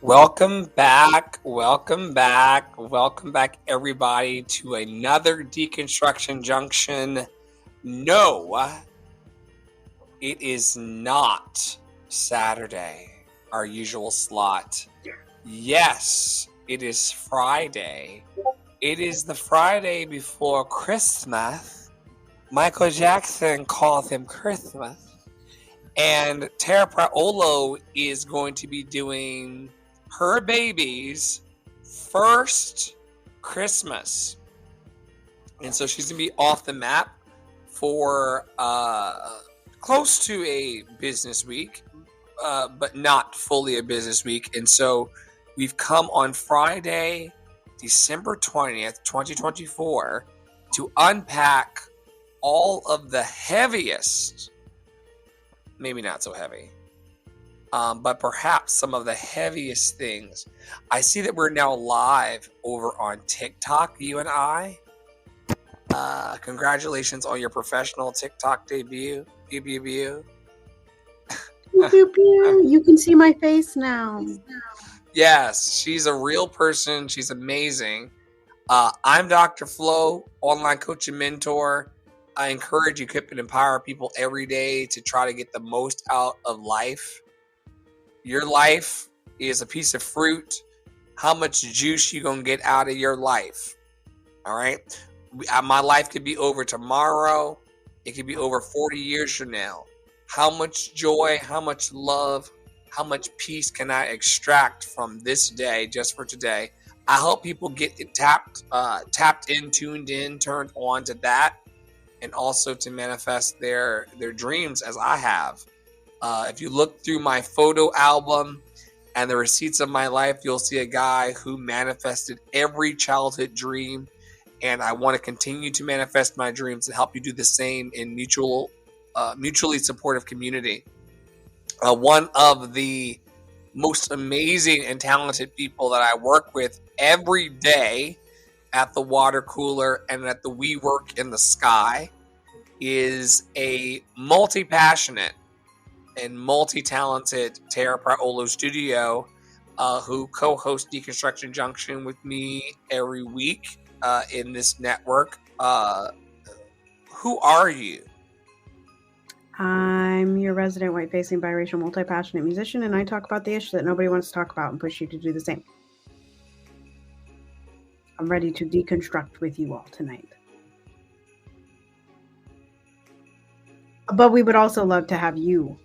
Welcome back, everybody, to another Deconstruction Junction. No, it is not Saturday, our usual slot. Yes, it is Friday. It is the Friday before Christmas. Michael Jackson calls him Christmas. And Tara Praolo is going to be doing her baby's first Christmas. And so she's going to be off the map for close to a business week, but not fully a business week. And so we've come on Friday, December 20th, 2024, to unpack all of the heaviest, maybe not so heavy, but perhaps some of the heaviest things. I see that we're now live over on TikTok, you and I. Congratulations on your professional TikTok debut. Pew, pew, pew. Pew, pew. You can see my face now. Yes, she's a real person. She's amazing. I'm Dr. Flo, online coach and mentor. I encourage, equip, and empower people every day to try to get the most out of life. Your life is a piece of fruit. How much juice you gonna get out of your life? All right. My life could be over tomorrow. It could be over 40 years from now. How much joy, how much love, how much peace can I extract from this day, just for today? I hope people get it tapped in, tuned in, turned on to that, and also to manifest their dreams as I have. If you look through my photo album and the receipts of my life, you'll see a guy who manifested every childhood dream. And I want to continue to manifest my dreams and help you do the same in mutually supportive community. One of the most amazing and talented people that I work with every day at the water cooler and at the We Work in the Sky is a multi-passionate and multi-talented Tara Praolo Studio, who co-hosts Deconstruction Junction with me every week in this network. Who are you? I'm your resident white-facing biracial multi-passionate musician, and I talk about the issue that nobody wants to talk about and push you to do the same. I'm ready to deconstruct with you all tonight. But we would also love to have you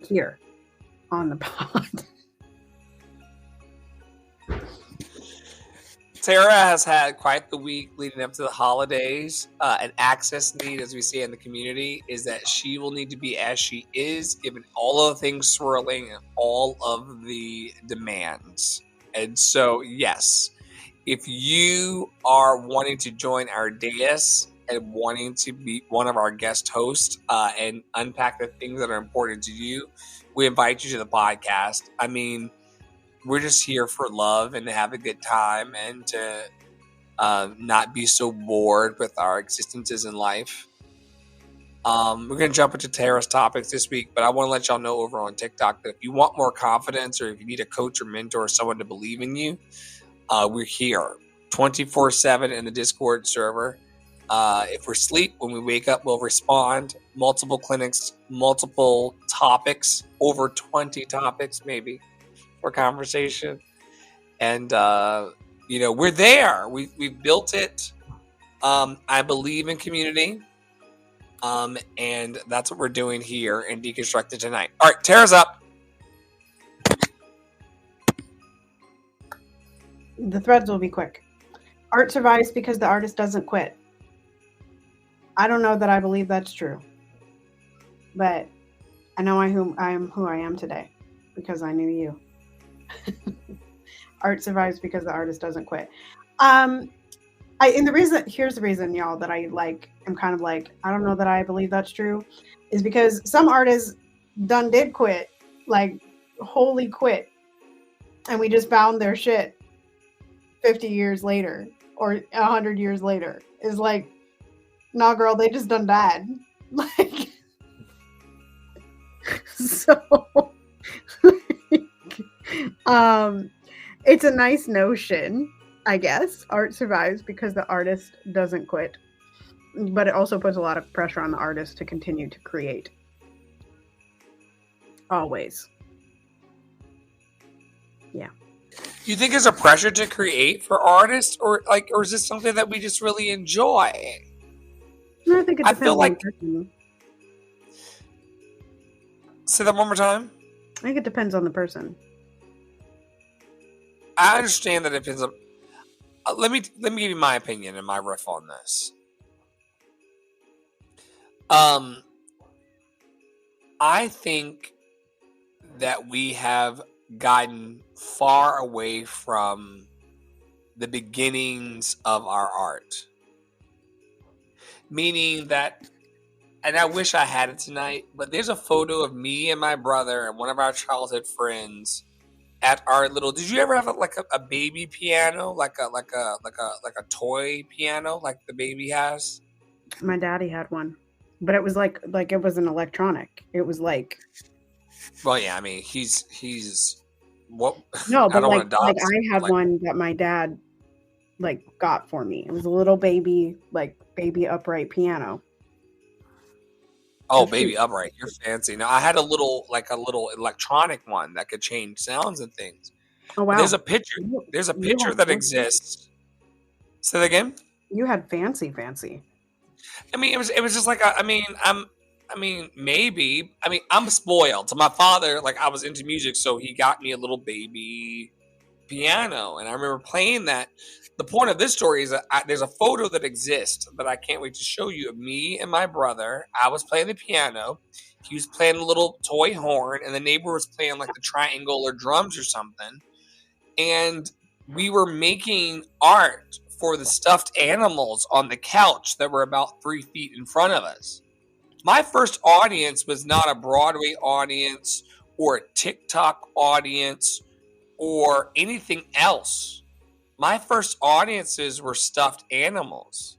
here on the pod. Tara has had quite the week leading up to the holidays. An access need, as we say in the community, is that she will need to be as she is, given all of the things swirling and all of the demands. And so, yes, if you are wanting to join our dais and wanting to be one of our guest hosts and unpack the things that are important to you, we invite you to the podcast. I mean, we're just here for love and to have a good time and to not be so bored with our existences in life. We're going to jump into Tara's topics this week, but I want to let y'all know over on TikTok that if you want more confidence or if you need a coach or mentor or someone to believe in you, we're here 24/7 in the Discord server. If we're asleep, when we wake up, we'll respond. Multiple clinics, multiple topics, over 20 topics maybe for conversation. And, we're there. We've built it. I believe in community. And that's what we're doing here in Deconstructed tonight. All right, Tara's up. The threads will be quick. Art survives because the artist doesn't quit. I don't know that I believe that's true, but I know I am who I am today because I knew you. Art survives because the artist doesn't quit. Here's the reason, y'all, that I'm kind of like, I don't know that I believe that's true, is because some artists did quit, like wholly quit, and we just found their shit 50 years later or 100 years later. Is like, nah, girl, they just done died. Like, so It's a nice notion, I guess. Art survives because the artist doesn't quit. But it also puts a lot of pressure on the artist to continue to create. Always. Yeah. You think there's a pressure to create for artists, or is this something that we just really enjoy? No, I think it depends feel like. on the person. Say that one more time. I think it depends on the person. I understand that it depends on. Let me give you my opinion and my riff on this. I think that we have gotten far away from the beginnings of our art. Meaning that, and I wish I had it tonight, but there's a photo of me and my brother and one of our childhood friends at our little. Did you ever have a baby piano, like a toy piano, like the baby has? My daddy had one, but it was like it was an electronic. It was like. Well, yeah, I mean, he's what? No, but I don't like want to dox I had one that my dad got for me. It was a little baby upright piano. Oh, baby upright, you're fancy. Now I had a little electronic one that could change sounds and things. Oh wow! There's a picture. There's a picture that exists. Say that again. You had fancy. I mean, it was just like maybe. I mean, I'm spoiled. So my father, I was into music, so he got me a little baby piano, and I remember playing that. The point of this story is that there's a photo that exists that I can't wait to show you of me and my brother. I was playing the piano. He was playing a little toy horn, and the neighbor was playing the triangle or drums or something. And we were making art for the stuffed animals on the couch that were about 3 feet in front of us. My first audience was not a Broadway audience or a TikTok audience or anything else. My first audiences were stuffed animals.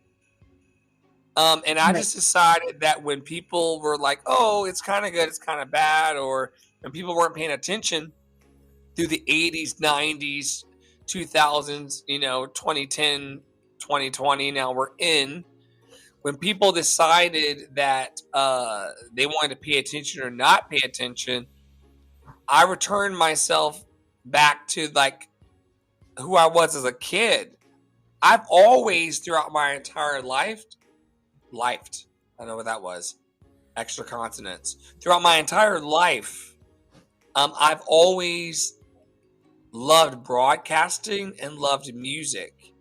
And I just decided that when people were like, oh, it's kind of good, it's kind of bad, or when people weren't paying attention through the 80s, 90s, 2000s, 2010, 2020, now we're in, when people decided that they wanted to pay attention or not pay attention, I returned myself back to who I was as a kid. I've always, throughout my entire life, I don't know what that was. Extra consonants. Throughout my entire life, I've always loved broadcasting and loved music.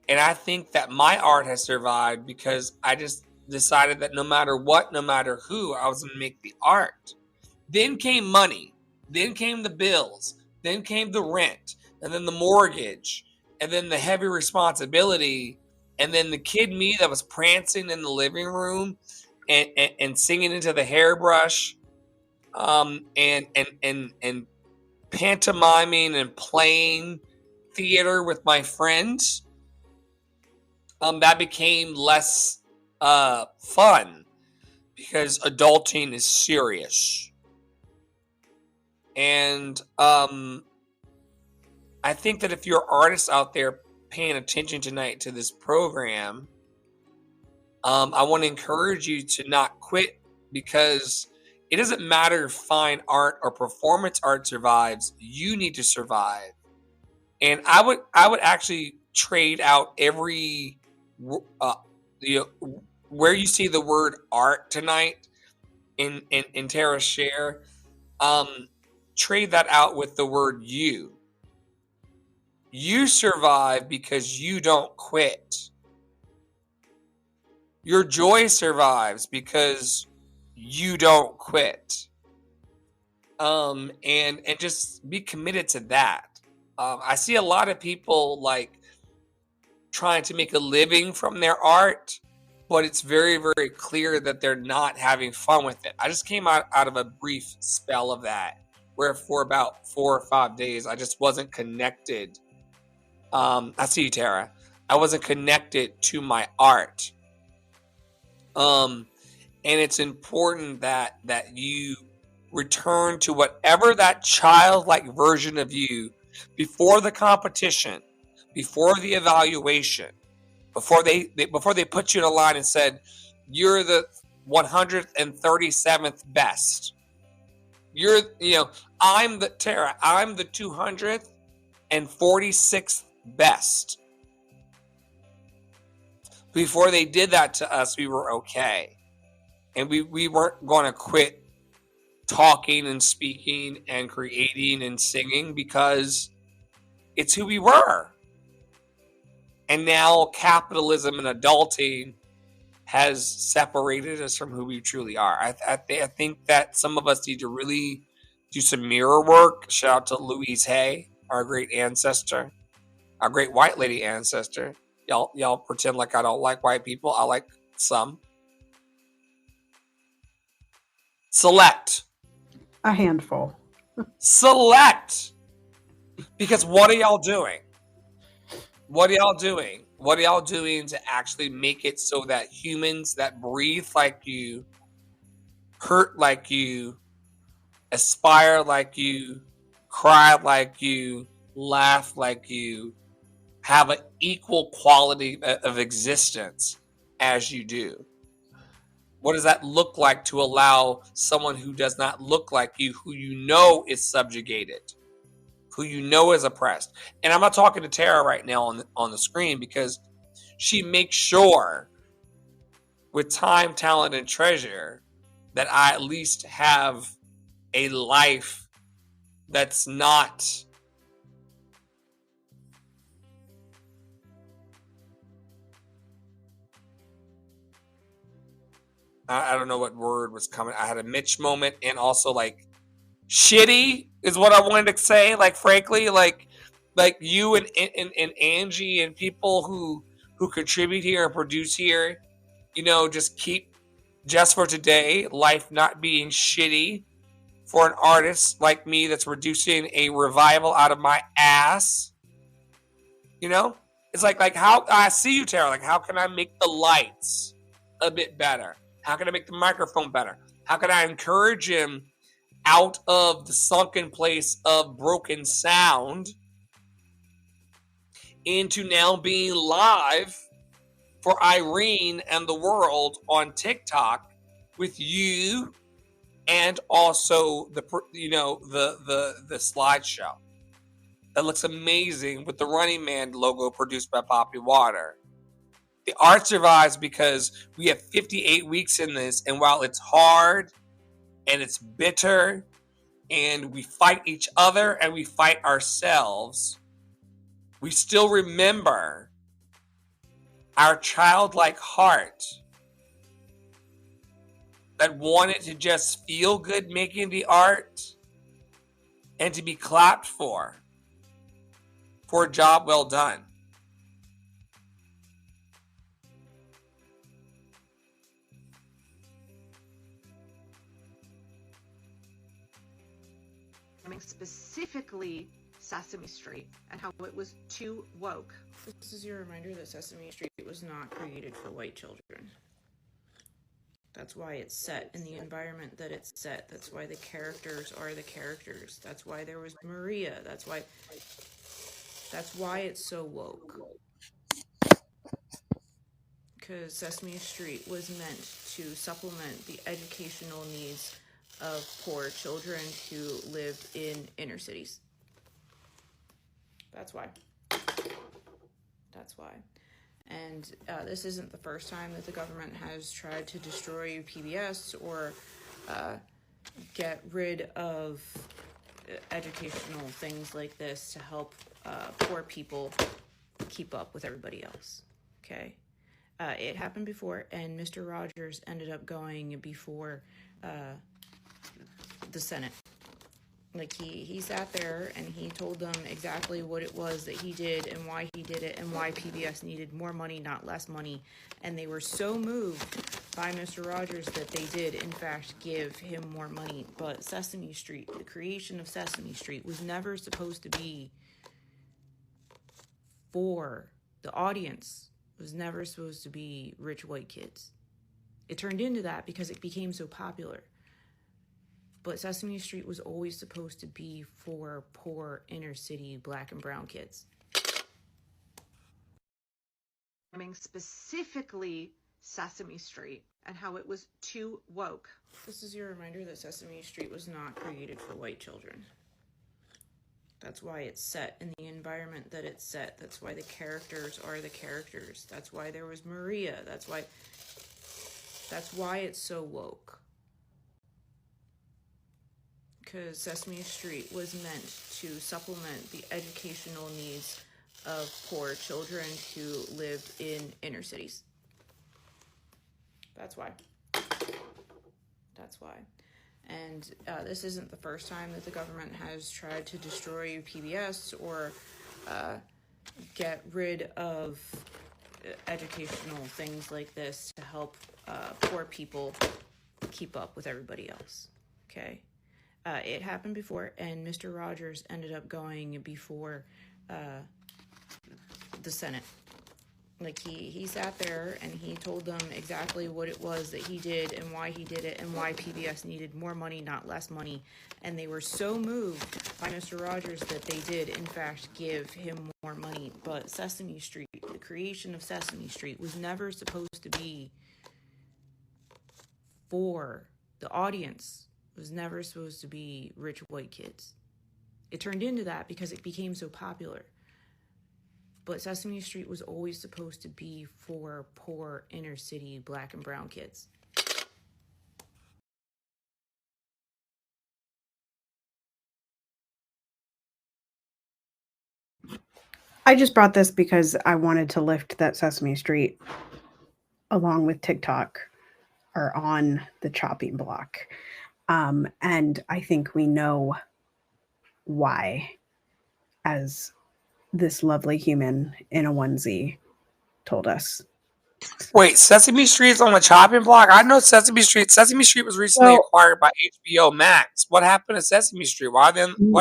And I think that my art has survived because I just decided that no matter what, no matter who, I was going to make the art. Then came money. Then came the bills. Then came the rent. And then the mortgage. And then the heavy responsibility. And then the kid me that was prancing in the living room and singing into the hairbrush. And pantomiming and playing theater with my friends. That became less fun because adulting is serious. And I think that if you're artists out there paying attention tonight to this program, I want to encourage you to not quit, because it doesn't matter if fine art or performance art survives. You need to survive. And I would actually trade out every where you see the word art tonight in Tara's share, trade that out with the word you. You survive because you don't quit. Your joy survives because you don't quit. And just be committed to that. I see a lot of people trying to make a living from their art, but it's very, very clear that they're not having fun with it. I just came out of a brief spell of that, where for about 4 or 5 days, I just wasn't connected. I see you, Tara. I wasn't connected to my art. And it's important that you return to whatever that childlike version of you before the competition, before the evaluation, before they put you in a line and said, you're the 137th best. I'm the 246th best. Before they did that to us, we were okay. And we weren't going to quit talking and speaking and creating and singing because it's who we were. And now capitalism and adulting has separated us from who we truly are. I think that some of us need to really do some mirror work. Shout out to Louise Hay, our great ancestor, our great white lady ancestor. Y'all pretend like I don't like white people. I like some. Select. A handful. Select. Because what are y'all doing? What are y'all doing? What are y'all doing to actually make it so that humans that breathe like you, hurt like you, aspire like you, cry like you, laugh like you, have an equal quality of existence as you do? What does that look like to allow someone who does not look like you, who you know is subjugated, who you know is oppressed? And I'm not talking to Tara right now on the screen because she makes sure with time, talent, and treasure that I at least have a life that's not I don't know what word was coming. I had a Mitch moment, and also like shitty is what I wanted to say. Like frankly, like you and Angie and people who contribute here and produce here, just keep just for today, life not being shitty for an artist like me that's producing a revival out of my ass. It's like how I see you, Tara. Like, how can I make the lights a bit better? How can I make the microphone better? How can I encourage him out of the sunken place of broken sound into now being live for Irene and the world on TikTok with you, and also the slideshow that looks amazing with the Running Man logo produced by Poppy Water. The art survives because we have 58 weeks in this, and while it's hard and it's bitter and we fight each other and we fight ourselves, we still remember our childlike heart that wanted to just feel good making the art and to be clapped for a job well done. Specifically Sesame Street and how it was too woke. This is your reminder that Sesame Street was not created for white children. That's why it's set in the environment that it's set. That's why the characters are the characters. That's why there was Maria. That's why it's so woke. Because Sesame Street was meant to supplement the educational needs of poor children who lived in inner cities. That's why. And this isn't the first time that the government has tried to destroy PBS or get rid of educational things like this to help poor people keep up with everybody else. Okay? It happened before, and Mr. Rogers ended up going before the Senate. Like, he sat there and he told them exactly what it was that he did and why he did it and why PBS needed more money, not less money. And they were so moved by Mr. Rogers that they did, in fact, give him more money. But Sesame Street, the creation of Sesame Street, was never supposed to be for the audience. It was never supposed to be rich white kids. It turned into that because it became so popular. But Sesame Street was always supposed to be for poor inner city black and brown kids. Specifically Sesame Street and how it was too woke. This is your reminder that Sesame Street was not created for white children. That's why it's set in the environment that it's set. That's why the characters are the characters. That's why there was Maria. That's why it's so woke. Because Sesame Street was meant to supplement the educational needs of poor children who lived in inner cities. That's why. And this isn't the first time that the government has tried to destroy PBS or get rid of educational things like this to help poor people keep up with everybody else. Okay? It happened before, and Mr. Rogers ended up going before the Senate. Like, he sat there and he told them exactly what it was that he did and why he did it and why PBS needed more money, not less money. And they were so moved by Mr. Rogers that they did, in fact, give him more money. But Sesame Street, the creation of Sesame Street, was never supposed to be for the audience. It was never supposed to be rich white kids. It turned into that because it became so popular. But Sesame Street was always supposed to be for poor inner city black and brown kids. I just brought this because I wanted to lift that Sesame Street along with TikTok are on the chopping block. And I think we know why, as this lovely human in a onesie told us. Wait, Sesame Street's on the chopping block? I know Sesame Street. Sesame Street was recently acquired by HBO Max. What happened to Sesame Street? What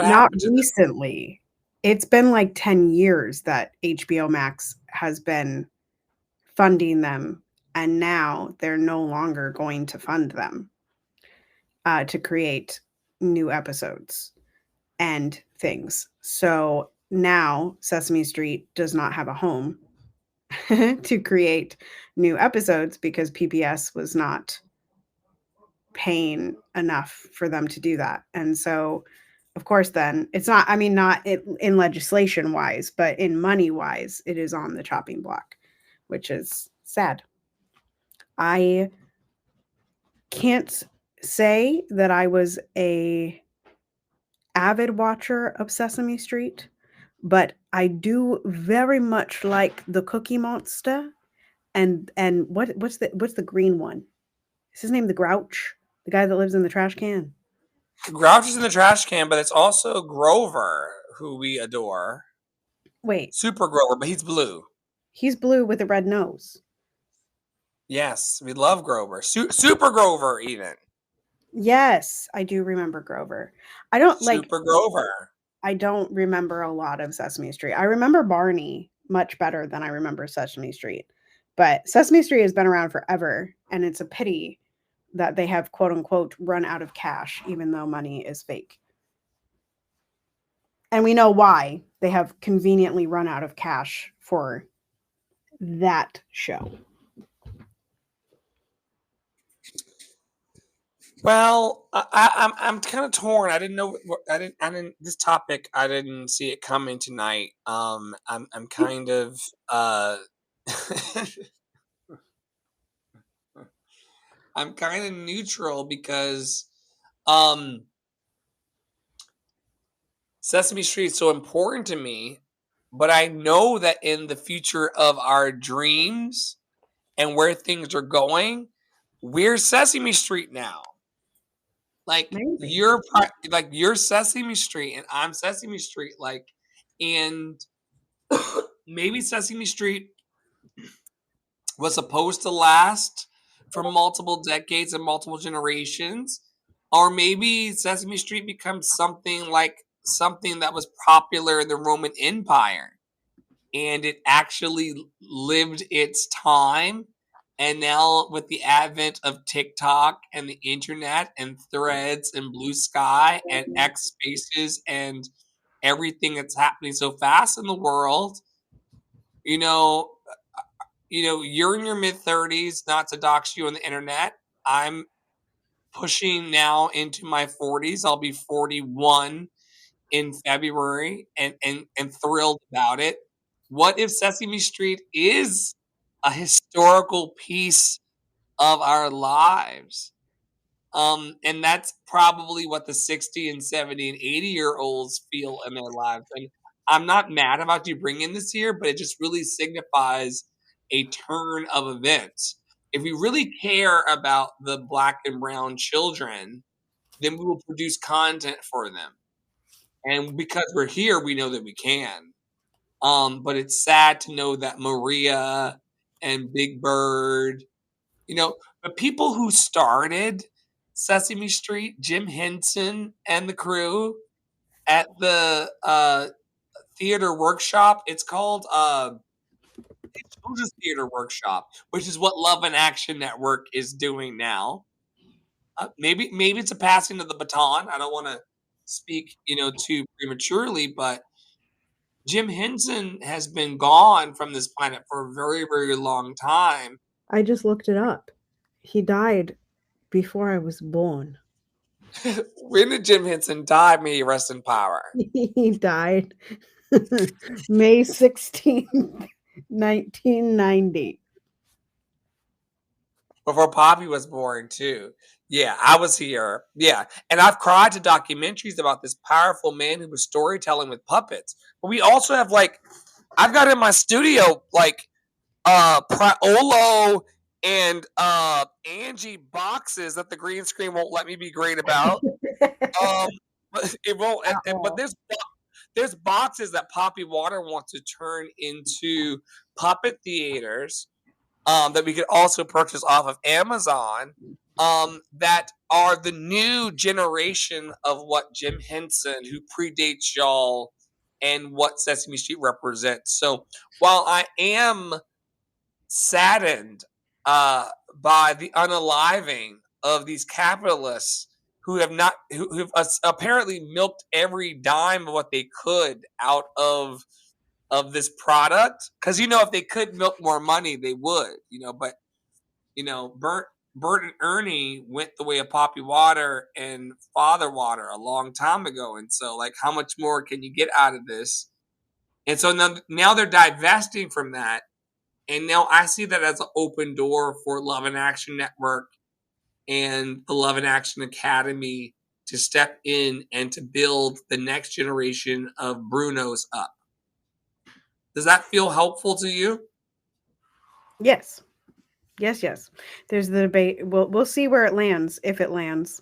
happened to recently? It's been like 10 years that HBO Max has been funding them, and now they're no longer going to fund them to create new episodes and things. So now Sesame Street does not have a home to create new episodes because PBS was not paying enough for them to do that. And so, of course, then it's not, I mean, not in legislation wise, but in money wise, it is on the chopping block, which is sad. I can't say that I was a avid watcher of Sesame Street, but I do very much like the Cookie Monster and what's the green one? Is his name the Grouch? The guy that lives in the trash can? Grouch is in the trash can, but it's also Grover, who we adore. Wait. Super Grover, but he's blue. He's blue with a red nose. Yes, we love Grover. Super Grover, even. Yes, I do remember Grover. I don't Super Grover. I don't remember a lot of Sesame Street. I remember Barney much better than I remember Sesame Street. But Sesame Street has been around forever, and it's a pity that they have, quote unquote, run out of cash, even though money is fake. And we know why they have conveniently run out of cash for that show. Well, I'm kind of torn. I didn't know. I didn't. This topic, I didn't see it coming tonight. I'm kind of. I'm kind of neutral because, Sesame Street is so important to me, but I know that in the future of our dreams and where things are going, we're Sesame Street now. Like you're Sesame Street and I'm Sesame Street, like, and maybe Sesame Street was supposed to last for multiple decades and multiple generations, or maybe Sesame Street becomes something that was popular in the Roman Empire and it actually lived its time And now with the advent of TikTok and the internet and Threads and Blue Sky and X Spaces and everything that's happening so fast in the world, you know, you're in your mid-30s, not to dox you on the internet. I'm pushing now into my 40s. I'll be 41 in February and thrilled about it. What if Sesame Street is a historical piece of our lives? And that's probably what the 60 and 70 and 80-year-olds feel in their lives. And I'm not mad about you bringing this here, but it just really signifies a turn of events. If we really care about the black and brown children, then we will produce content for them. And because we're here, we know that we can. But it's sad to know that Maria and Big Bird, the people who started Sesame Street, Jim Henson and the crew at the theater workshop. It's called Children's Theater Workshop, which is what Love and Action Network is doing now. Maybe it's a passing of the baton. I don't want to speak, too prematurely, but Jim Henson has been gone from this planet for a very, very long time. I just looked it up. He died before I was born. When did Jim Henson die? May he rest in power. He died May 16th, 1990. Before Poppy was born, too. Yeah, I was here. Yeah, and I've cried to documentaries about this powerful man who was storytelling with puppets. But we also have, I've got in my studio, Priolo and Angie boxes that the green screen won't let me be great about. But it won't. But there's boxes that Poppy Water wants to turn into puppet theaters that we could also purchase off of Amazon. That are the new generation of what Jim Henson, who predates y'all, and what Sesame Street represents. So while I am saddened by the unaliving of these capitalists who've apparently milked every dime of what they could out of this product, because if they could milk more money, they would. But Bert and Ernie went the way of Poppy Water and Father Water a long time ago, and so how much more can you get out of this? And so now they're divesting from that. And now I see that as an open door for Love and Action Network and the Love and Action Academy to step in and to build the next generation of Brunos up. Does that feel helpful to you? Yes. Yes. There's the debate. We'll see where it lands, if it lands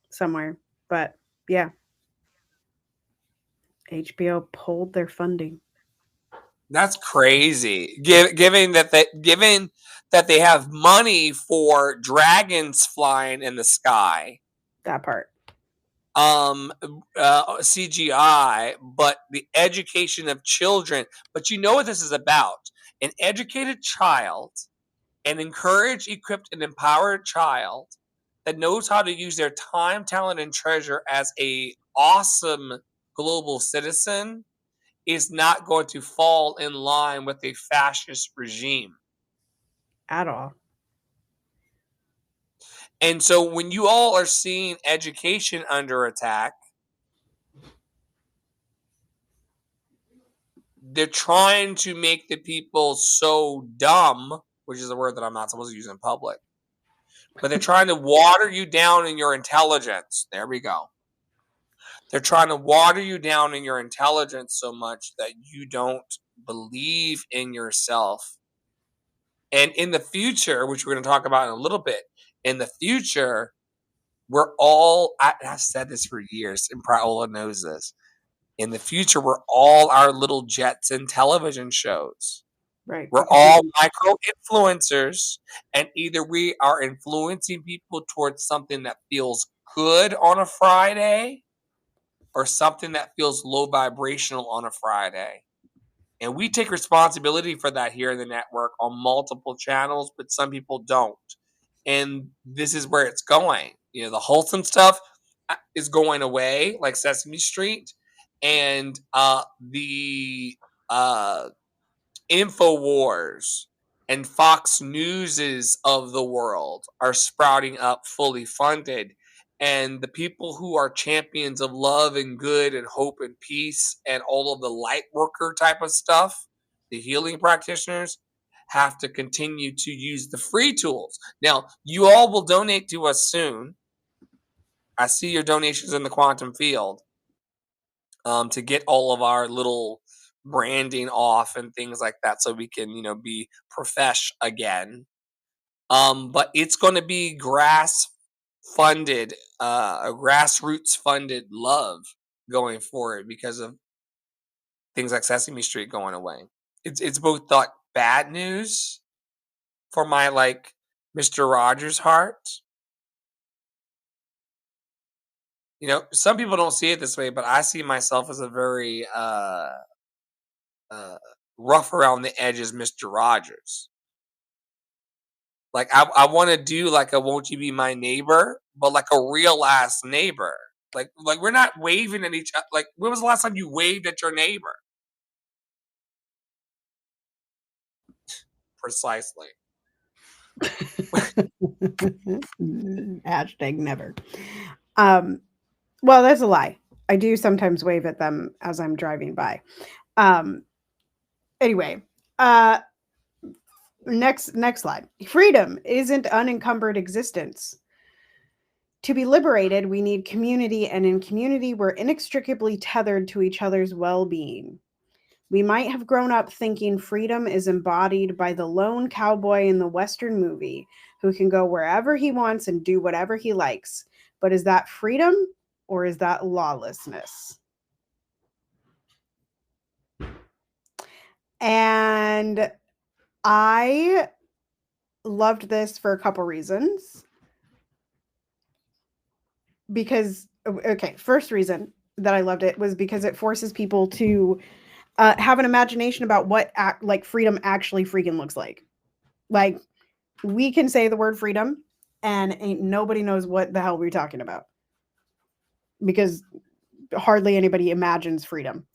somewhere. But yeah. HBO pulled their funding. That's crazy. Given that they have money for dragons flying in the sky. That part. CGI, but the education of children. But you know what this is about? An educated child, an encouraged, equipped, and empowered child that knows how to use their time, talent, and treasure as a awesome global citizen is not going to fall in line with a fascist regime. At all. And so when you all are seeing education under attack, they're trying to make the people so dumb, which is a word that I'm not supposed to use in public, but they're trying to water you down in your intelligence. There we go. They're trying to water you down in your intelligence so much that you don't believe in yourself. And in the future, which we're going to talk about in a little bit, in the future, I've said this for years, and Praola knows this. In the future, we're all our little Jetson television shows. Right. We're all micro influencers, and either we are influencing people towards something that feels good on a Friday or something that feels low vibrational on a Friday. And we take responsibility for that here in the network on multiple channels, but some people don't. And this is where it's going. You know, the wholesome stuff is going away, like Sesame Street, and the InfoWars and Fox Newses of the world are sprouting up fully funded. And the people who are champions of love and good and hope and peace and all of the light worker type of stuff, the healing practitioners, have to continue to use the free tools. Now, you all will donate to us soon. I see your donations in the quantum field, to get all of our little branding off and things like that, so we can, you know, be profesh again. But it's going to be funded, grassroots funded love going forward because of things like Sesame Street going away. It's both thought bad news for my like Mr. Rogers heart. You know, some people don't see it this way, but I see myself as a very rough around the edges Mr. Rogers. Like I want to do like a "Won't you be my neighbor," but like a real ass neighbor. Like we're not waving at each other. Like when was the last time you waved at your neighbor? Precisely. Hashtag never. Well, that's a lie. I do sometimes wave at them as I'm driving by. Anyway, next slide. Freedom isn't unencumbered existence. To be liberated, we need community, and in community, we're inextricably tethered to each other's well-being. We might have grown up thinking freedom is embodied by the lone cowboy in the Western movie who can go wherever he wants and do whatever he likes. But is that freedom or is that lawlessness? And I loved this for a couple reasons. Because, okay, first reason that I loved it was because it forces people to have an imagination about what like freedom actually freaking looks like. Like, we can say the word freedom and ain't nobody knows what the hell we're talking about, because hardly anybody imagines freedom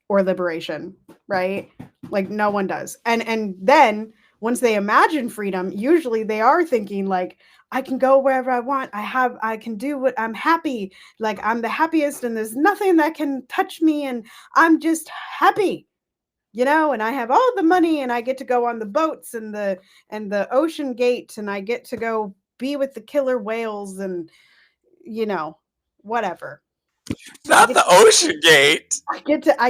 or liberation, right? Like no one does. And then once they imagine freedom, usually they are thinking like, I can go wherever I want. I can do what I'm happy. Like I'm the happiest and there's nothing that can touch me and I'm just happy. You know, and I have all the money and I get to go on the boats and the ocean gate and I get to go be with the killer whales and, you know, whatever. Not the Ocean Gate. I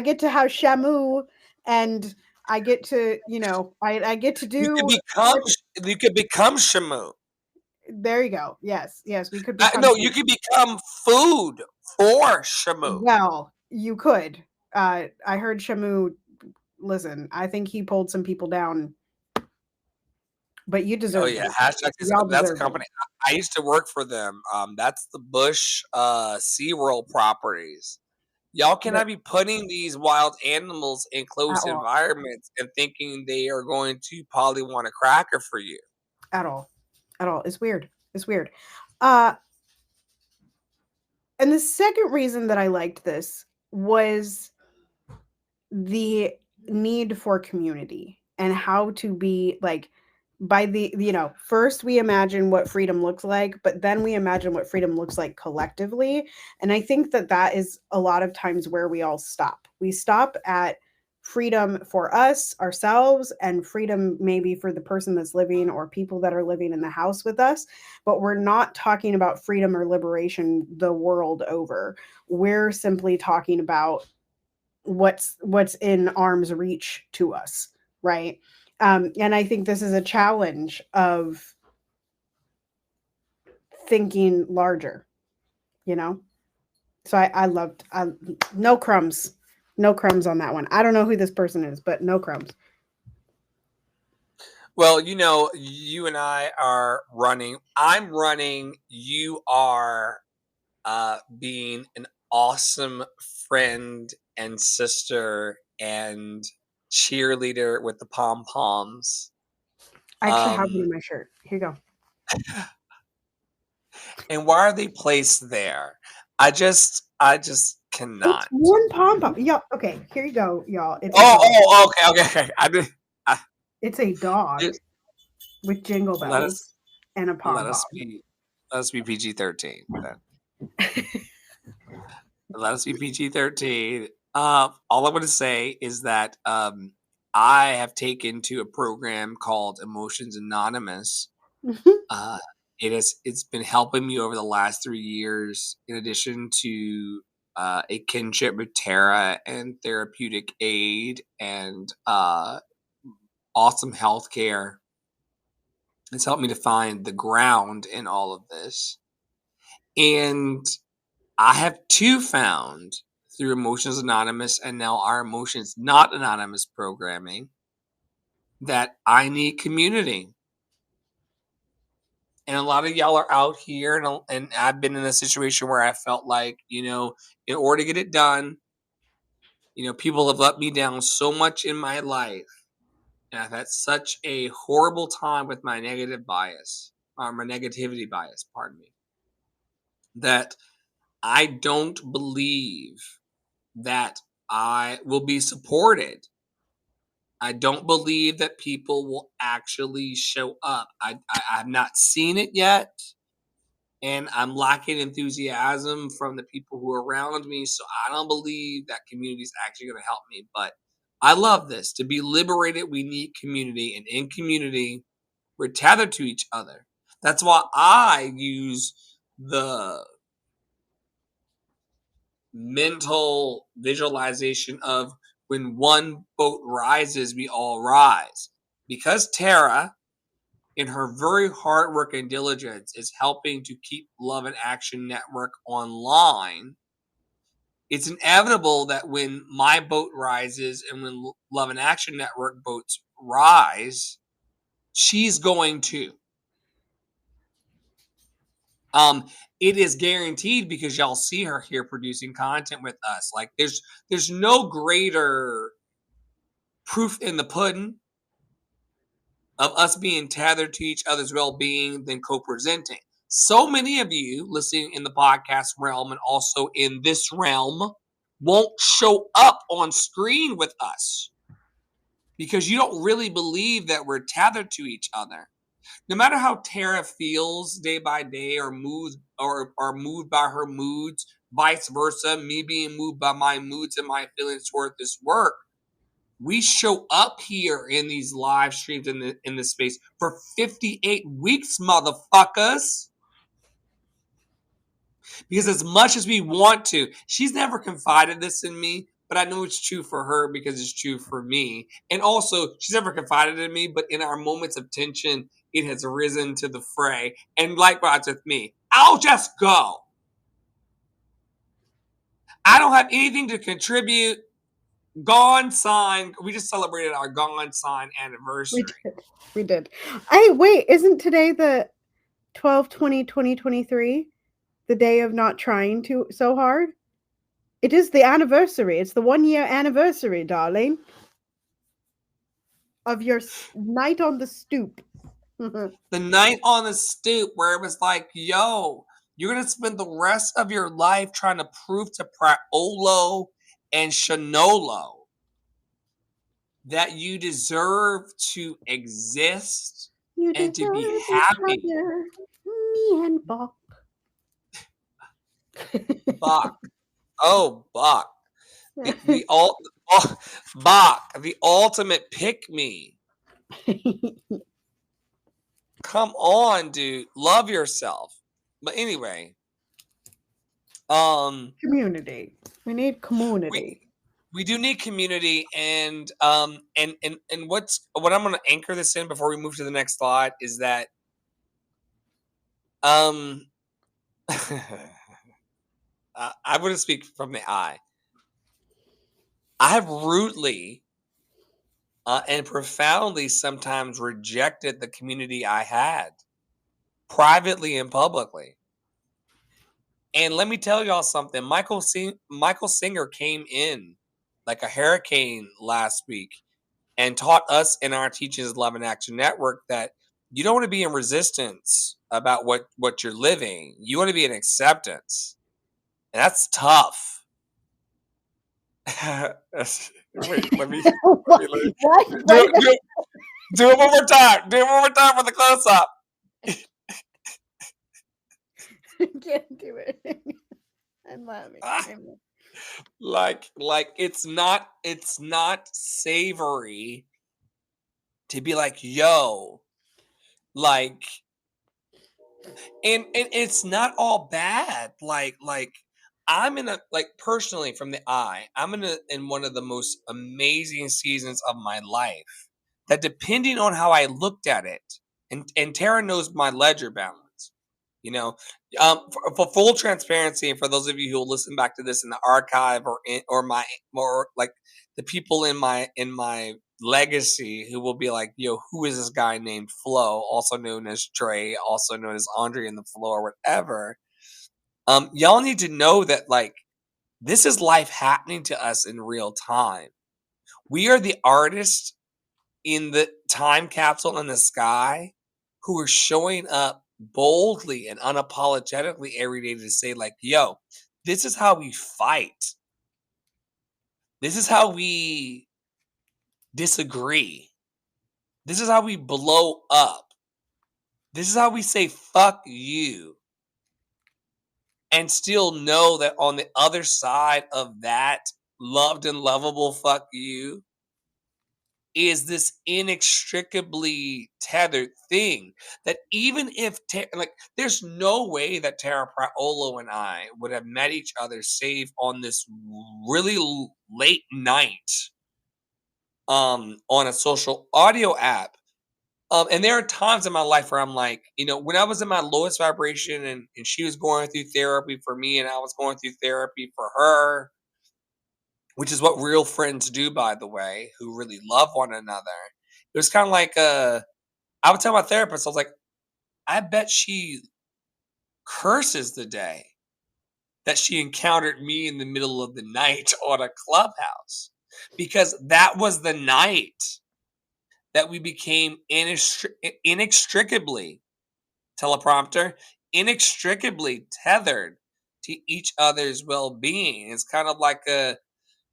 get to have Shamu and I get to, you know, I get to do. You could become Shamu. There you go. Yes, we could become. No, you could become food for Shamu. Well, you could. I heard Shamu. Listen, I think he pulled some people down. But you deserve. Oh yeah, hashtag. That's a company. I used to work for them. That's the Bush SeaWorld properties. Y'all cannot be putting these wild animals in close environments and thinking they are going to probably want a cracker for you. At all. It's weird. And the second reason that I liked this was the need for community and how to be like, by the, you know, first we imagine what freedom looks like, but then we imagine what freedom looks like collectively. And I think that is a lot of times where we all stop. We stop at freedom for us, ourselves, and freedom maybe for the person that's living or people that are living in the house with us. But we're not talking about freedom or liberation the world over. We're simply talking about what's in arm's reach to us, right? And I think this is a challenge of thinking larger, you know? So I loved, no crumbs on that one. I don't know who this person is, but no crumbs. Well, you know, you and I are running. I'm running. You are being an awesome friend and sister and cheerleader with the pom-poms. I actually have one in my shirt. Here you go. And why are they placed there? I just cannot. It's one pom pom. Yeah. Okay. Here you go, y'all. It's okay. it's a dog with jingle Let bells us and a pom let pom. us be PG-13 then. Let us be PG-13. All I want to say is that I have taken to a program called Emotions Anonymous. It's been helping me over the last 3 years, in addition to a kinship with Tara and therapeutic aid and awesome healthcare. It's helped me to find the ground in all of this. And I have too found through Emotions Anonymous and now our Emotions Not Anonymous programming that I need community. And a lot of y'all are out here, and I've been in a situation where I felt like, in order to get it done, people have let me down so much in my life. And I've had such a horrible time with my negative bias, or my negativity bias, pardon me, that I don't believe that I will be supported. I don't believe that people will actually show up. I have not seen it yet. And I'm lacking enthusiasm from the people who are around me. So I don't believe that community is actually going to help me. But I love this. To be liberated, we need community. And in community, we're tethered to each other. That's why I use the mental visualization of when one boat rises, we all rise. Because Tara, in her very hard work and diligence, is helping to keep Love and Action Network online, it's inevitable that when my boat rises and when Love and Action Network boats rise, she's going to. It is guaranteed because y'all see her here producing content with us. Like there's no greater proof in the pudding of us being tethered to each other's well-being than co-presenting. So many of you listening in the podcast realm and also in this realm won't show up on screen with us because you don't really believe that we're tethered to each other. No matter how Tara feels day by day or moves or moved by her moods, vice versa, me being moved by my moods and my feelings toward this work, we show up here in these live streams in this space for 58 weeks, motherfuckers. Because as much as we want to, she's never confided this in me, but I know it's true for her because it's true for me. And also, she's never confided in me, but in our moments of tension, it has risen to the fray. And likewise with me, I'll just go. I don't have anything to contribute. Gone sign. We just celebrated our Gone sign anniversary. We did. Hey, wait, isn't today the 12/20/2023? The day of not trying to so hard? It is the anniversary. It's the 1-year anniversary, darling, of your night on the stoop. The night on the stoop where it was like, yo, you're going to spend the rest of your life trying to prove to Praolo and Shanolo that you deserve to exist and to be happy. Me and Bach. Bach. Oh, Bach. Bach, the ultimate pick me. Come on, dude. Love yourself. But anyway. Community. We need community. We do need community, and what I'm going to anchor this in before we move to the next slide is that I'm going to speak from the I. I have rudely and profoundly sometimes rejected the community I had, privately and publicly. And let me tell y'all something. Michael Singer came in like a hurricane last week and taught us in our Teachings Love and Action Network that you don't want to be in resistance about what you're living. You want to be in acceptance. And that's tough. Wait, let me do it one more time. Do it one more time for the close up. I can't do it. I'm laughing. Like it's not savory to be like, yo, like, and it's not all bad. Like I'm in a, like, personally from the I'm in one of the most amazing seasons of my life that, depending on how I looked at it, and Tara knows my ledger balance, you know, for full transparency, and for those of you who will listen back to this in the archive, or like the people in my legacy who will be like, yo, who is this guy named Flo, also known as Trey, also known as Andre in the Flow, or whatever. Y'all need to know that, like, this is life happening to us in real time. We are the artists in the time capsule in the sky who are showing up boldly and unapologetically every day to say, like, yo, this is how we fight. This is how we disagree. This is how we blow up. This is how we say fuck you. And still know that on the other side of that loved and lovable fuck you is this inextricably tethered thing that, even if like, there's no way that Tara Praolo and I would have met each other save on this really late night on a social audio app. And there are times in my life where I'm like, when I was in my lowest vibration, and she was going through therapy for me, and I was going through therapy for her, which is what real friends do, by the way, who really love one another. It was kind of like, I would tell my therapist, I was like, I bet she curses the day that she encountered me in the middle of the night on a Clubhouse, because that was the night that we became inextricably, teleprompter, inextricably tethered to each other's well-being. It's kind of like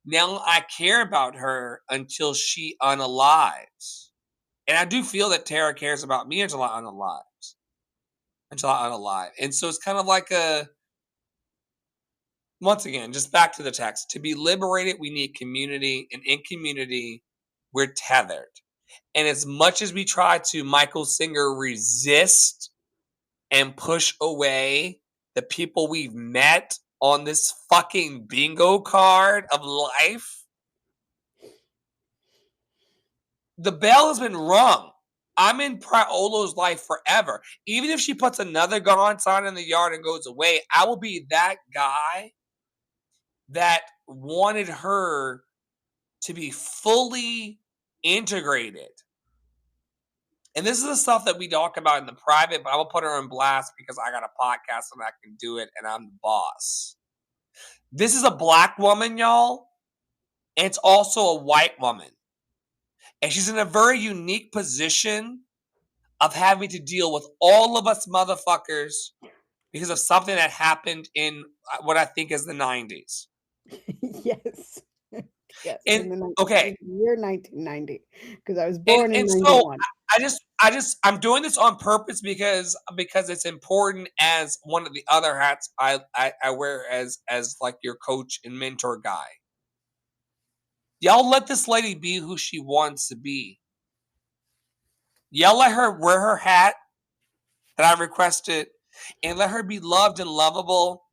now I care about her until she unalives. And I do feel that Tara cares about me until I unalive. And so it's kind of like once again, just back to the text. To be liberated, we need community. And in community, we're tethered. And as much as we try to, Michael Singer, resist and push away the people we've met on this fucking bingo card of life, the bell has been rung. I'm in Praolo's life forever. Even if she puts another gone sign in the yard and goes away, I will be that guy that wanted her to be fully integrated. And this is the stuff that we talk about in the private, but I will put her on blast because I got a podcast and I can do it, and I'm the boss. This is a Black woman, y'all, and it's also a white woman. And she's in a very unique position of having to deal with all of us motherfuckers because of something that happened in what I think is the 90s. Yes. Yes. And okay, year 1990, because I was born in 91. So I'm doing this on purpose because it's important, as one of the other hats I wear as like your coach and mentor guy. Y'all let this lady be who she wants to be. Y'all let her wear her hat that I requested, and let her be loved and lovable.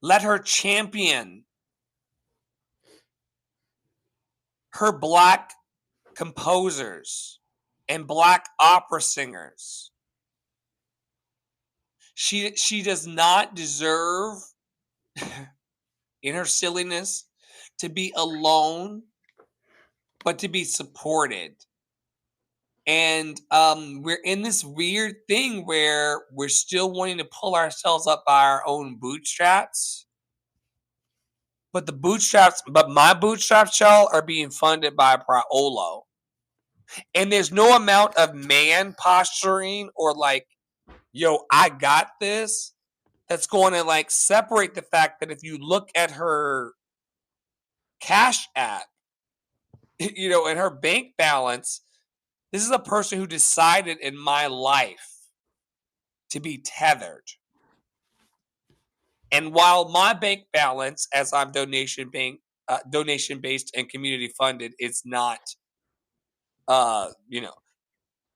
Let her champion her Black composers and Black opera singers. She does not deserve, in her silliness, to be alone, but to be supported. And we're in this weird thing where we're still wanting to pull ourselves up by our own bootstraps, But my bootstraps, y'all, are being funded by Priolo. And there's no amount of man posturing or like, yo, I got this, that's going to like separate the fact that if you look at her Cash App, and her bank balance, this is a person who decided in my life to be tethered. And while my bank balance, as I'm donation based and community funded, it's not,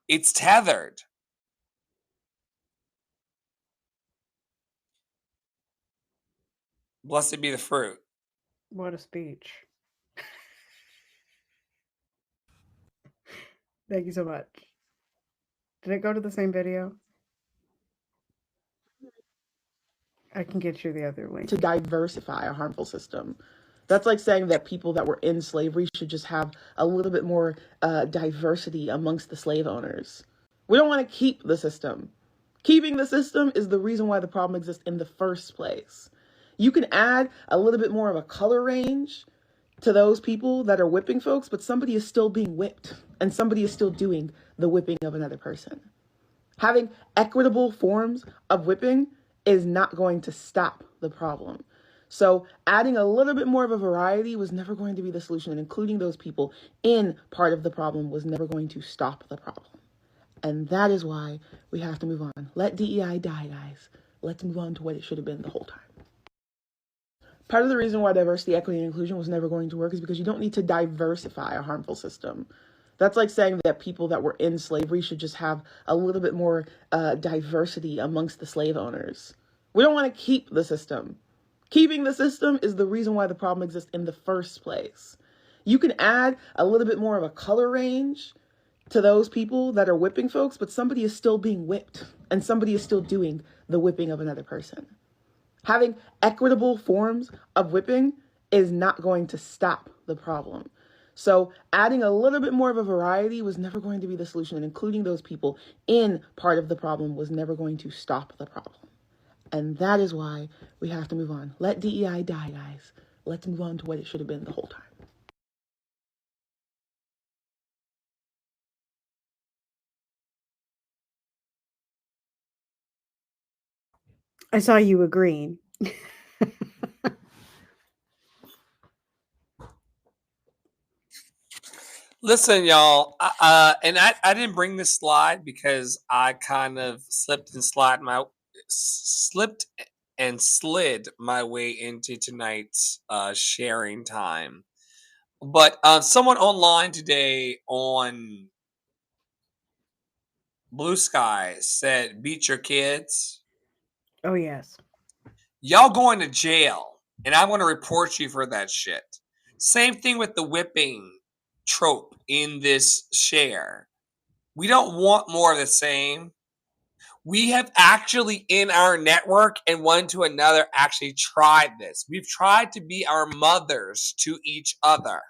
it's tethered. Blessed be the fruit. What a speech. Thank you so much. Did it go to the same video? I can get you the other link. To diversify a harmful system. That's like saying that people that were in slavery should just have a little bit more diversity amongst the slave owners. We don't want to keep the system. Keeping the system is the reason why the problem exists in the first place. You can add a little bit more of a color range to those people that are whipping folks, but somebody is still being whipped and somebody is still doing the whipping of another person. Having equitable forms of whipping is not going to stop the problem. So adding a little bit more of a variety was never going to be the solution, and including those people in part of the problem was never going to stop the problem. And that is why we have to move on. Let DEI die, guys. Let's move on to what it should have been the whole time. Part of the reason why diversity, equity, and inclusion was never going to work is because you don't need to diversify a harmful system. That's like saying that people that were in slavery should just have a little bit more diversity amongst the slave owners. We don't want to keep the system. Keeping the system is the reason why the problem exists in the first place. You can add a little bit more of a color range to those people that are whipping folks, but somebody is still being whipped and somebody is still doing the whipping of another person. Having equitable forms of whipping is not going to stop the problem. So adding a little bit more of a variety was never going to be the solution, and including those people in part of the problem was never going to stop the problem. And that is why we have to move on. Let DEI die, guys. Let's move on to what it should have been the whole time. I saw you agreeing. Listen, y'all, and I didn't bring this slide because I kind of slipped and slid my way into tonight's sharing time. But someone online today on Blue Sky said, "Beat your kids." Oh, yes. Y'all going to jail, and I'm going to report you for that shit. Same thing with the whipping trope in this share. We don't want more of the same. We have actually in our network and one to another actually tried this. We've tried to be our mothers to each other.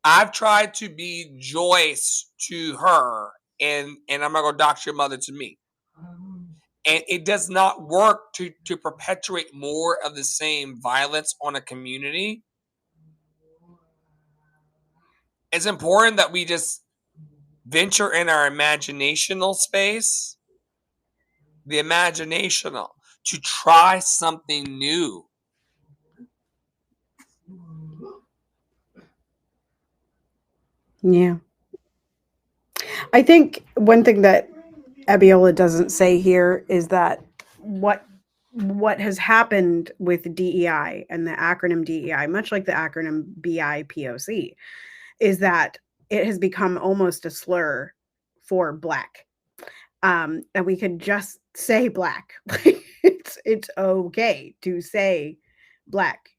I've tried to be Joyce to her, and I'm not going to dox your mother to me. And it does not work to perpetuate more of the same violence on a community. It's important that we just venture in our imaginational space, to try something new. Yeah. I think one thing that Abiola doesn't say here is that what has happened with DEI and the acronym DEI, much like the acronym BIPOC, is that it has become almost a slur for Black. And we could just say Black. It's okay to say Black.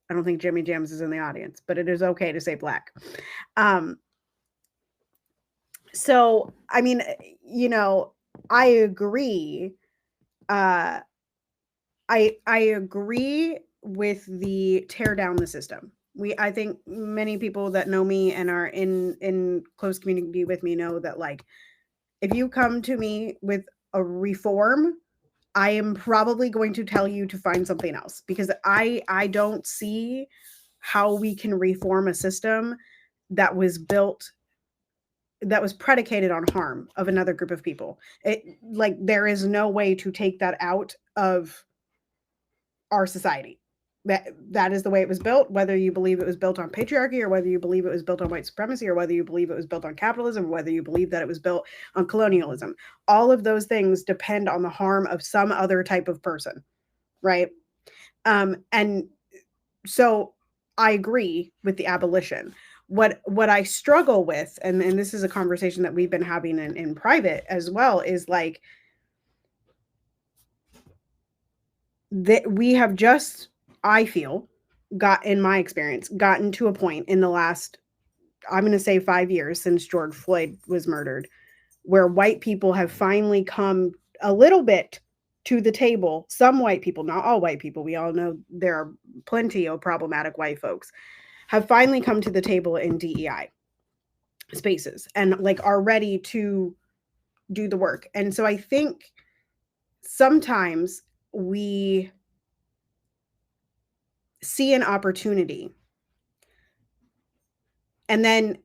I don't think Jimmy Jams is in the audience, but it is okay to say Black. So, I mean, I agree. I agree with the tear down the system. I think many people that know me and are in close community with me know that, like, if you come to me with a reform, I am probably going to tell you to find something else, because I don't see how we can reform a system that was predicated on harm of another group of people. Like, there is no way to take that out of our society. That is the way it was built, whether you believe it was built on patriarchy, or whether you believe it was built on white supremacy, or whether you believe it was built on capitalism, or whether you believe that it was built on colonialism. All of those things depend on the harm of some other type of person, right? And so I agree with the abolition. What I struggle with, and this is a conversation that we've been having in private as well, is like, that we have just, I feel, in my experience, gotten to a point in the last, I'm going to say 5 years since George Floyd was murdered, where white people have finally come a little bit to the table. Some white people, not all white people, we all know there are plenty of problematic white folks, have finally come to the table in DEI spaces and like are ready to do the work. And so I think sometimes we see an opportunity, and then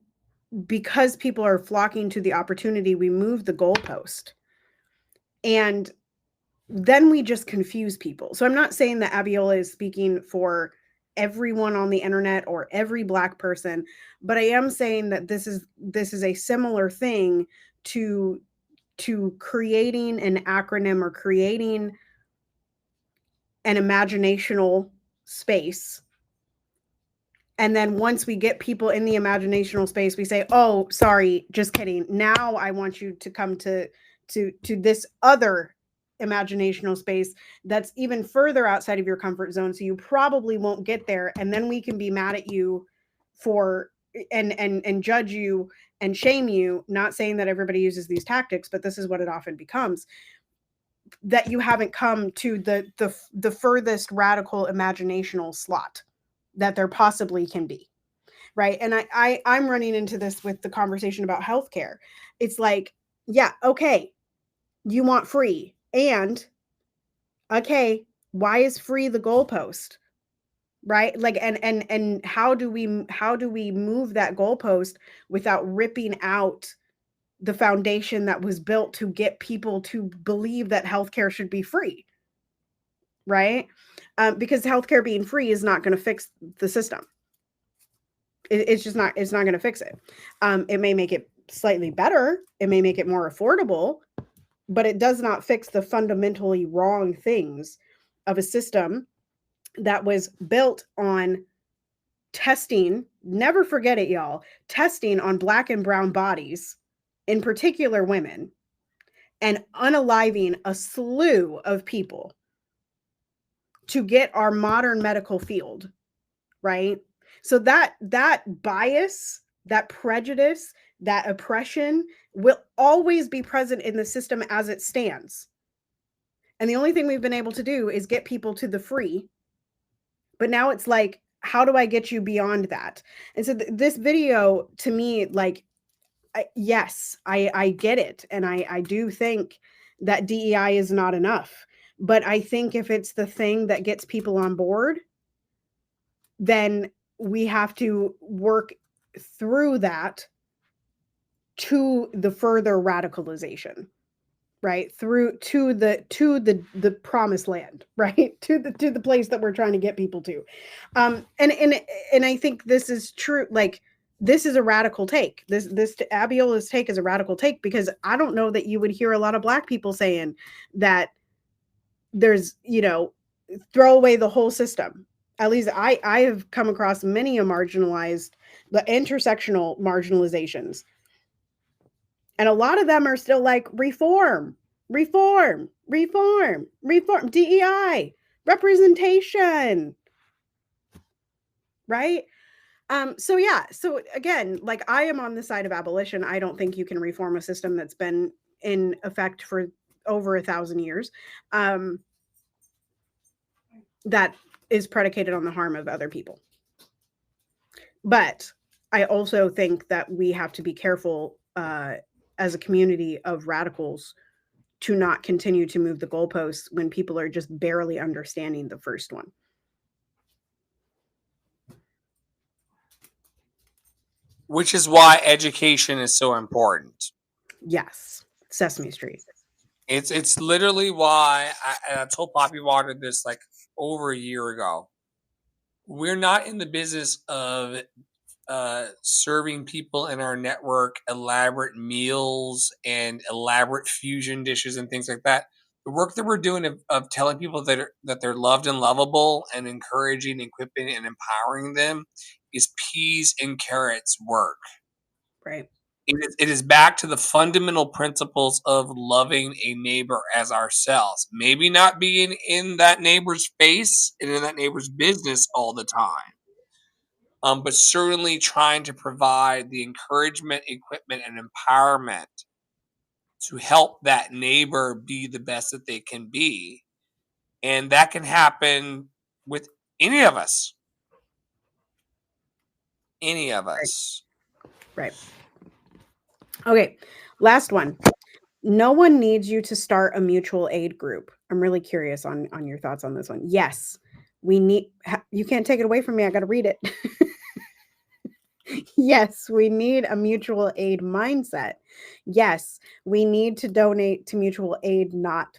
because people are flocking to the opportunity, we move the goalpost, and then we just confuse people. So I'm not saying that Abiola is speaking for everyone on the internet or every Black person, but I am saying that this is a similar thing to creating an acronym or creating an imaginational space. And then once we get people in the imaginational space, we say, oh, sorry, just kidding. Now I want you to come to this other imaginational space that's even further outside of your comfort zone. So you probably won't get there. And then we can be mad at you for and judge you and shame you. Not saying that everybody uses these tactics, but this is what it often becomes, that you haven't come to the furthest radical imaginational slot that there possibly can be, right? And I'm running into this with the conversation about healthcare. It's like, yeah, okay, you want free, and okay, why is free the goalpost, right? Like, and how do we move that goalpost without ripping out the foundation that was built to get people to believe that healthcare should be free, right? Because healthcare being free is not going to fix the system. It's just not. It's not going to fix it. It may make it slightly better. It may make it more affordable, but it does not fix the fundamentally wrong things of a system that was built on testing. Never forget it, y'all. Testing on Black and brown bodies, in particular women, and unaliving a slew of people to get our modern medical field, right? So that bias, that prejudice, that oppression will always be present in the system as it stands. And the only thing we've been able to do is get people to the free. But now it's like, how do I get you beyond that? And so this video, to me, like, yes, I get it. And I do think that DEI is not enough. But I think if it's the thing that gets people on board, then we have to work through that to the further radicalization, right? Through to the promised land, right? To the place that we're trying to get people to. And I think this is true. Like, this is a radical take. This Abiola's take is a radical take, because I don't know that you would hear a lot of Black people saying that there's, throw away the whole system. At least I have come across many the intersectional marginalizations. And a lot of them are still like, reform, DEI, representation, right? So yeah, so again, like, I am on the side of abolition. I don't think you can reform a system that's been in effect for over 1,000 years. That is predicated on the harm of other people. But I also think that we have to be careful as a community of radicals to not continue to move the goalposts when people are just barely understanding the first one. Which is why education is so important. Yes. Sesame Street. It's literally why I told Poppy Water this like over a year ago. We're not in the business of serving people in our network elaborate meals and elaborate fusion dishes and things like that. The work that we're doing of telling people that they're loved and lovable and encouraging, equipping, and empowering them is peas and carrots work. Right. It is back to the fundamental principles of loving a neighbor as ourselves. Maybe not being in that neighbor's face and in that neighbor's business all the time. But certainly trying to provide the encouragement, equipment, and empowerment to help that neighbor be the best that they can be. And that can happen with any of us. Any of us. Right. Okay. Last one. No one needs you to start a mutual aid group. I'm really curious on your thoughts on this one. Yes, we need, you can't take it away from me. I got to read it. Yes, we need a mutual aid mindset. Yes, we need to donate to mutual aid, not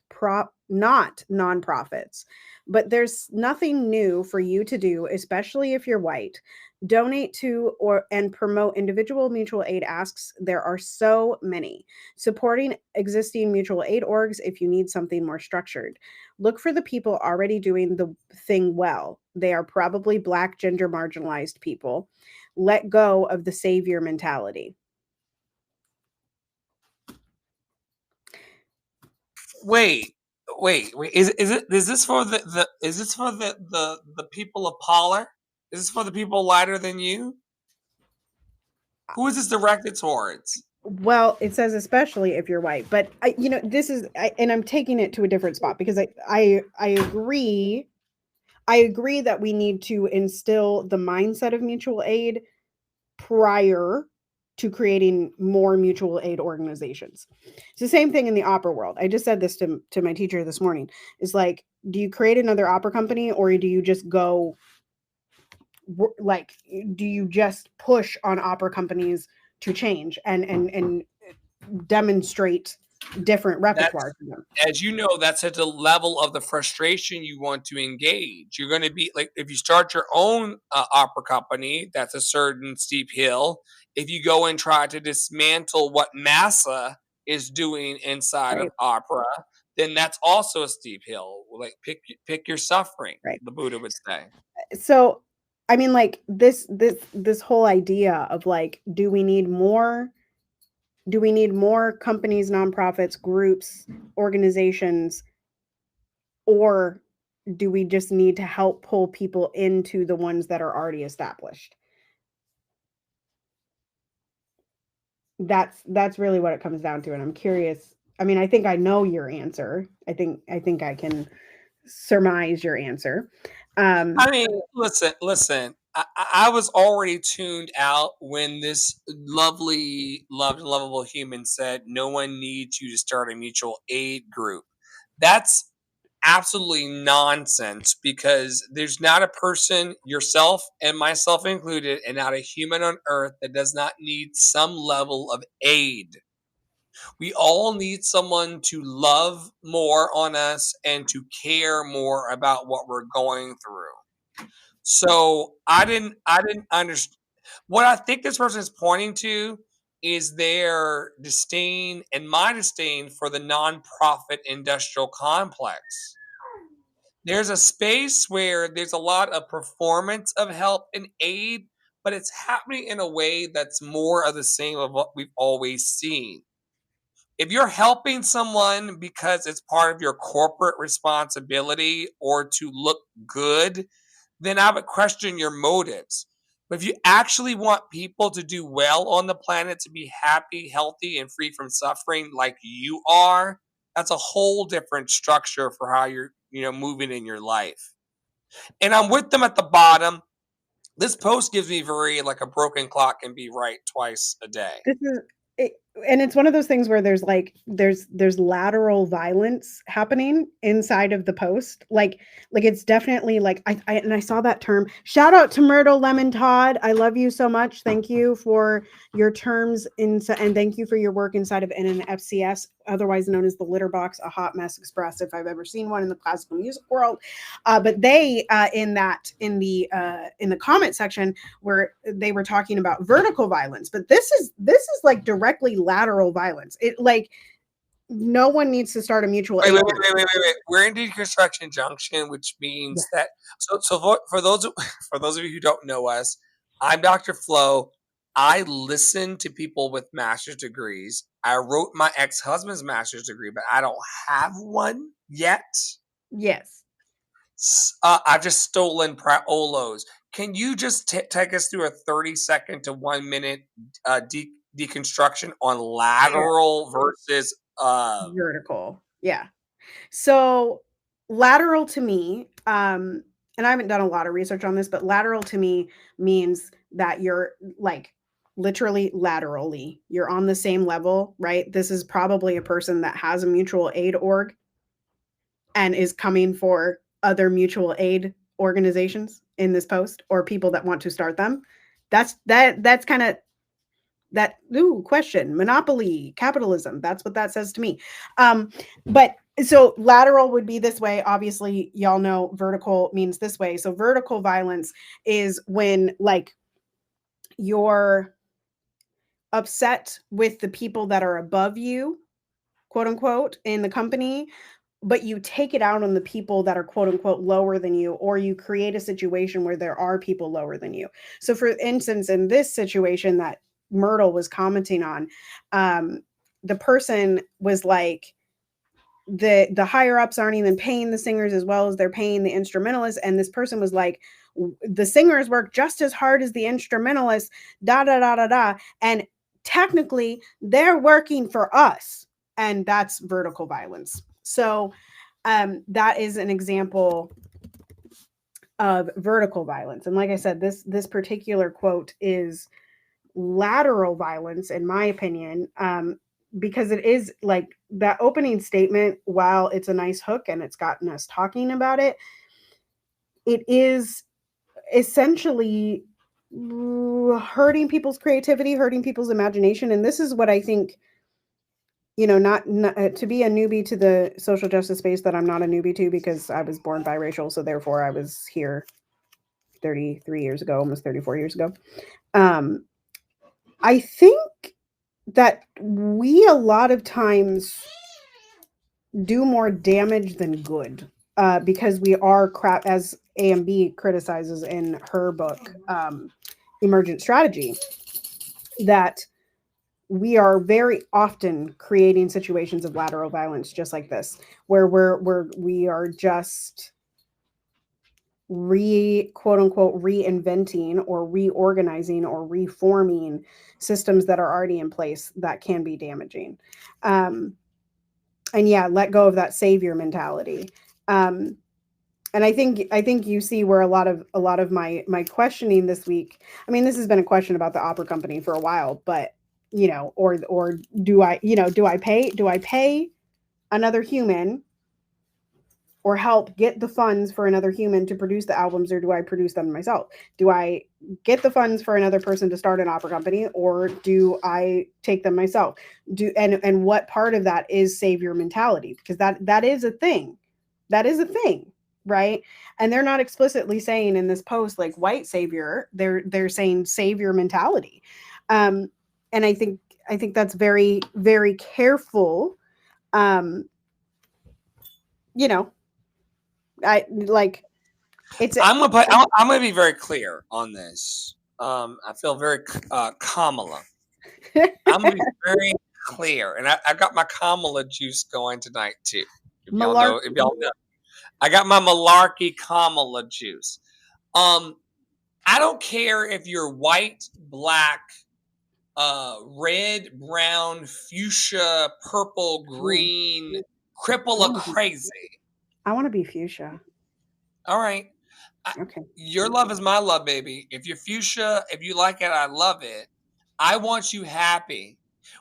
nonprofits. But there's nothing new for you to do, especially if you're white. Donate to and promote individual mutual aid asks. There are so many. Supporting existing mutual aid orgs if you need something more structured. Look for the people already doing the thing well. They are probably Black, gender marginalized people. Let go of the savior mentality. Wait. Is this for the people of Pollard? Is this for the people lighter than you? Who is this directed towards? Well, it says especially if you're white, but this is, and I'm taking it to a different spot because I agree. I agree that we need to instill the mindset of mutual aid prior to creating more mutual aid organizations. It's the same thing in the opera world. I just said this to my teacher this morning. It's like, do you create another opera company, or do you just go, like, do you just push on opera companies to change and demonstrate different repertoire to them? As you know, that's at the level of the frustration you want to engage. You're going to be like, if you start your own opera company, that's a certain steep hill. If you go and try to dismantle what massa is doing inside of opera, then that's also a steep hill. Like, pick your suffering, Right. the Buddha would say. So, I mean, like this whole idea of like, do we need more companies, nonprofits, groups, organizations, or do we just need to help pull people into the ones that are already established? That's really what it comes down to. And I'm curious. I mean, I think I know your answer. I think I can surmise your answer. I mean, listen. I was already tuned out when this lovely, loved, and lovable human said, "No one needs you to start a mutual aid group." That's absolutely nonsense because there's not a person, yourself and myself included, and not a human on earth that does not need some level of aid. We all need someone to love more on us and to care more about what we're going through. So I didn't understand what I think this person is pointing to is their disdain and my disdain for the nonprofit industrial complex. There's a space where there's a lot of performance of help and aid, but it's happening in a way that's more of the same of what we've always seen. If you're helping someone because it's part of your corporate responsibility or to look good, then I would question your motives. But if you actually want people to do well on the planet, to be happy, healthy, and free from suffering like you are, that's a whole different structure for how you're, moving in your life. And I'm with them at the bottom. This post gives me very like a broken clock can be right twice a day. This is and it's one of those things where there's like there's lateral violence happening inside of the post, like it's definitely like I saw that term. Shout out to Myrtle Lemon Todd, I love you so much, thank you for your terms and thank you for your work inside of NNFCS, otherwise known as the Litter Box, a hot mess express, if I've ever seen one in the classical music world. But they in the comment section where they were talking about vertical violence, but this is like directly lateral violence. It like no one needs to start a mutual aid. Wait. We're in Deconstruction Junction, which means that for those of you who don't know us, I'm Dr. Flo. I listen to people with master's degrees. I wrote my ex-husband's master's degree, but I don't have one yet. Yes. I've just stolen Praolos. Can you just take us through a 30-second to 1 minute deconstruction on lateral versus vertical? Yeah. So lateral to me, and I haven't done a lot of research on this, but lateral to me means that you're like literally laterally, you're on the same level, right? This is probably a person that has a mutual aid org and is coming for other mutual aid organizations in this post, or people that want to start them. That's kind of that question. Monopoly, capitalism, that's what that says to me. But so lateral would be this way. Obviously, y'all know vertical means this way. So vertical violence is when like you're upset with the people that are above you, quote unquote, in the company, but you take it out on the people that are quote unquote lower than you, or you create a situation where there are people lower than you. So for instance, in this situation that Myrtle was commenting on, the person was like, the higher ups aren't even paying the singers as well as they're paying the instrumentalists. And this person was like, the singers work just as hard as the instrumentalists, da da da da da. And technically they're working for us. And that's vertical violence. So that is an example of vertical violence. And like I said, this particular quote is lateral violence, in my opinion, because it is like that opening statement, while it's a nice hook and it's gotten us talking about it, it is essentially hurting people's creativity, hurting people's imagination. And this is what I think, not to be a newbie to the social justice space that I'm not a newbie to, because I was born biracial. So therefore I was here 33 years ago, almost 34 years ago. I think that we a lot of times do more damage than good, because we are crap, as AMB criticizes in her book, Emergent Strategy, that we are very often creating situations of lateral violence just like this, where we are just quote unquote reinventing or reorganizing or reforming systems that are already in place that can be damaging. And yeah, let go of that savior mentality. And I think you see where a lot of my questioning this week. I mean, this has been a question about the opera company for a while, but or do I pay another human, or help get the funds for another human to produce the albums, or do I produce them myself? Do I get the funds for another person to start an opera company, or do I take them myself? And what part of that is savior mentality? Because that is a thing. That is a thing, right? And they're not explicitly saying in this post like white savior. They're saying savior mentality. And I think that's very, very careful. I like it's. I'm gonna be very clear on this. I feel very Kamala. I'm gonna be very clear, and I've got my Kamala juice going tonight too. If y'all know, I got my malarkey Kamala juice. I don't care if you're white, black, red, brown, fuchsia, purple, green, cripple or crazy. I want to be fuchsia. All right. Okay. Your love is my love, baby. If you're fuchsia, if you like it, I love it. I want you happy.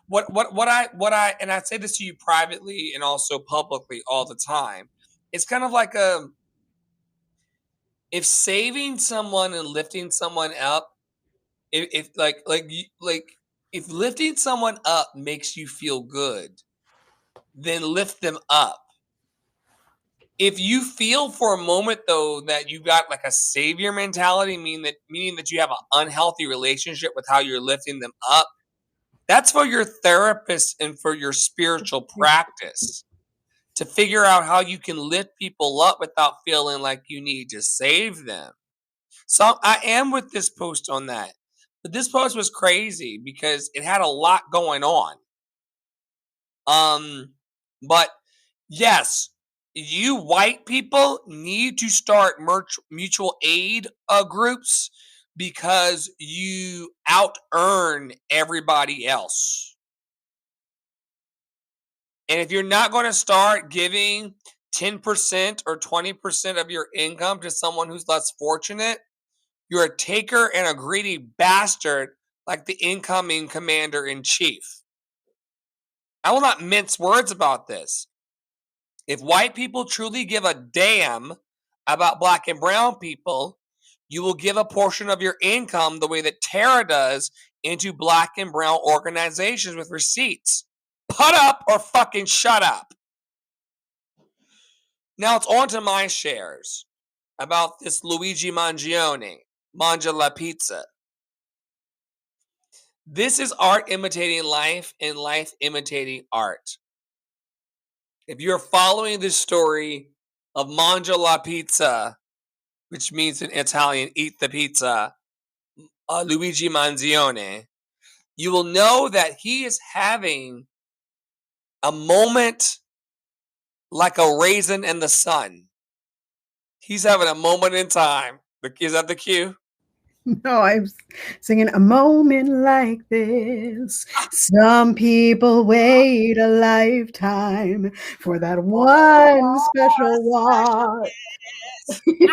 what I and I say this to you privately and also publicly all the time. It's kind of like if saving someone and lifting someone up, if if lifting someone up makes you feel good, then lift them up. If you feel for a moment though that you got like a savior mentality, meaning that you have an unhealthy relationship with how you're lifting them up, that's for your therapist and for your spiritual practice to figure out how you can lift people up without feeling like you need to save them. So I am with this post on that. But this post was crazy because it had a lot going on. But yes, you white people need to start mutual aid groups because you out earn everybody else. And if you're not going to start giving 10% or 20% of your income to someone who's less fortunate, you're a taker and a greedy bastard like the incoming commander in chief. I will not mince words about this. If white people truly give a damn about black and brown people, you will give a portion of your income the way that Tara does into black and brown organizations with receipts. Put up or fucking shut up. Now it's on to my shares about this Luigi Mangione, Mangia la Pizza. This is art imitating life and life imitating art. If you're following the story of Mangia la Pizza, which means in Italian, eat the pizza, Luigi Mangione, you will know that he is having a moment like a raisin in the sun. He's having a moment in time. Is that the cue? No, I'm singing a moment like this. Some people wait a lifetime for that one special walk.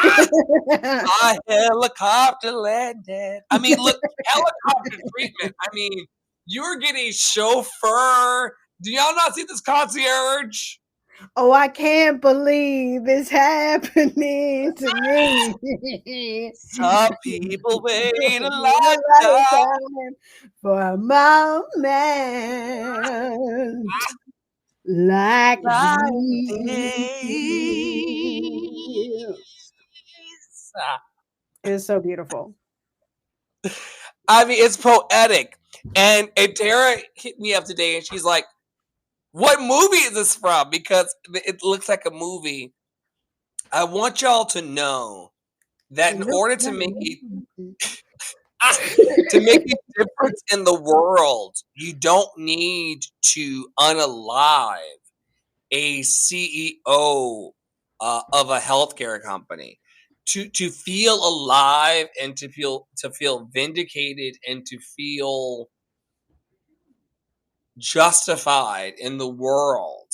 A helicopter landed. I mean, look, helicopter treatment. I mean, you're getting chauffeur. Do y'all not see this concierge? Oh, I can't believe it's happening to me. Some people wait a lifetime for a moment like this. It is so beautiful. I mean, it's poetic. And Tara hit me up today and she's like, what movie is this from? Because it looks like a movie. I want y'all to know that in order to make to make a difference in the world, you don't need to unalive a CEO of a healthcare company. To feel alive and to feel vindicated and to feel justified in the world,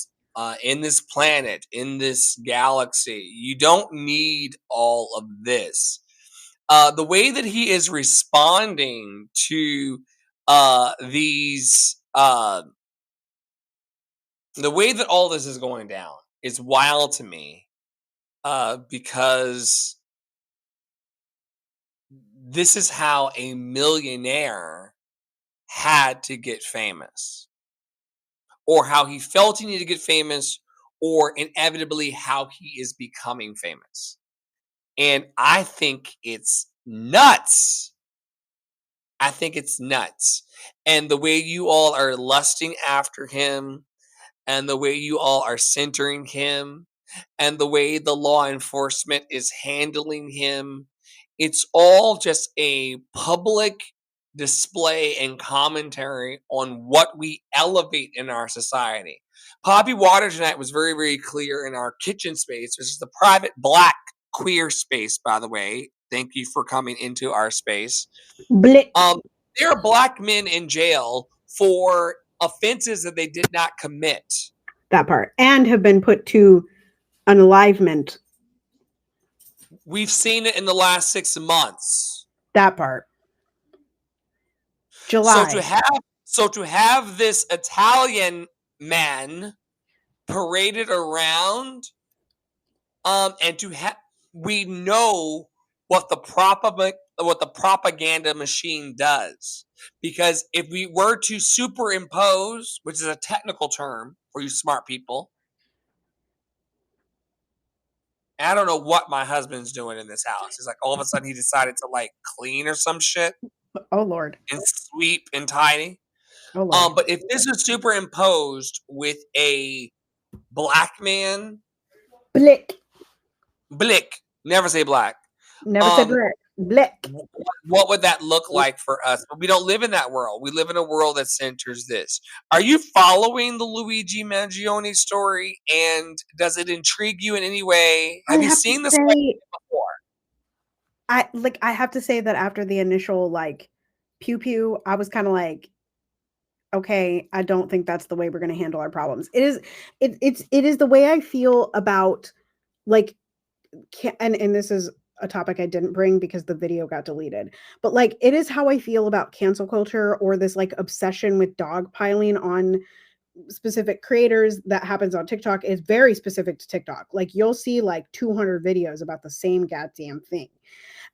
in this planet, in this galaxy, you don't need all of this. The way that he is responding to these, the way that all this is going down is wild to me, because this is how a millionaire had to get famous, or how he felt he needed to get famous, or inevitably how he is becoming famous. And I think it's nuts. I think it's nuts. And the way you all are lusting after him, and the way you all are centering him, and the way the law enforcement is handling him, it's all just a public display and commentary on what we elevate in our society. Poppy Water tonight was very, very clear in our kitchen space, which is the private black queer space, by the way. Thank you for coming into our space. There are black men in jail for offenses that they did not commit. That part. And have been put to unalivement. We've seen it in the last 6 months. That part. July. So to have this Italian man paraded around, and to have, we know what the propaganda machine does, because if we were to superimpose, which is a technical term for you smart people, I don't know what my husband's doing in this house. It's like all of a sudden he decided to like clean or some shit Oh Lord. and sweep and tidy. Oh Lord. But if this is superimposed with a black man, Blick. never say black. Never said black. Blick. What would that look like for us? But we don't live in that world. We live in a world that centers this. Are you following the Luigi Mangione story? And does it intrigue you in any way? Have you seen this before? I have to say that after the initial like pew pew, I was kind of like, okay, I don't think that's the way we're going to handle our problems. It is the way I feel about like, and this is a topic I didn't bring because the video got deleted, but like, it is how I feel about cancel culture, or this like obsession with dogpiling on specific creators that happens on TikTok. Is very specific to TikTok. Like you'll see like 200 videos about the same goddamn thing,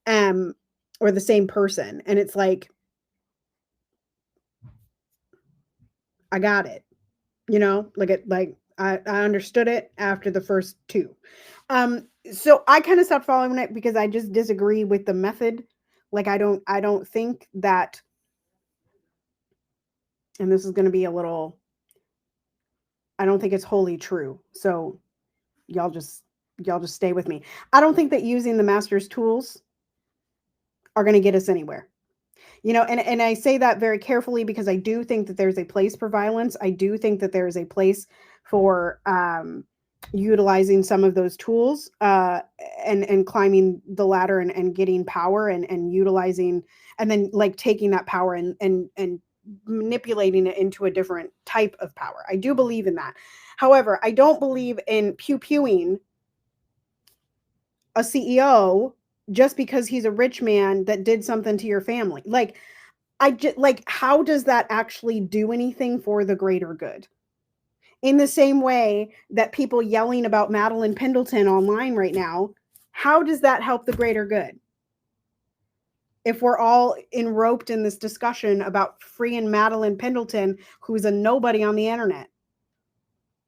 or the same person. And it's like, I got it, I understood it after the first two. So I kind of stopped following it because I just disagree with the method. Like I don't think that, and this is going to be a little, I don't think it's wholly true. So y'all just stay with me. I don't think that using the master's tools are going to get us anywhere. And I say that very carefully because I do think that there's a place for violence. I do think that there is a place for utilizing some of those tools and climbing the ladder and getting power and utilizing, and then like taking that power and manipulating it into a different type of power. I do believe in that. However, I don't believe in pew-pewing a CEO just because he's a rich man that did something to your family. Like, how does that actually do anything for the greater good? In the same way that people yelling about Madeline Pendleton online right now, how does that help the greater good? If we're all enroped in this discussion about freeing Madeline Pendleton, who's a nobody on the internet.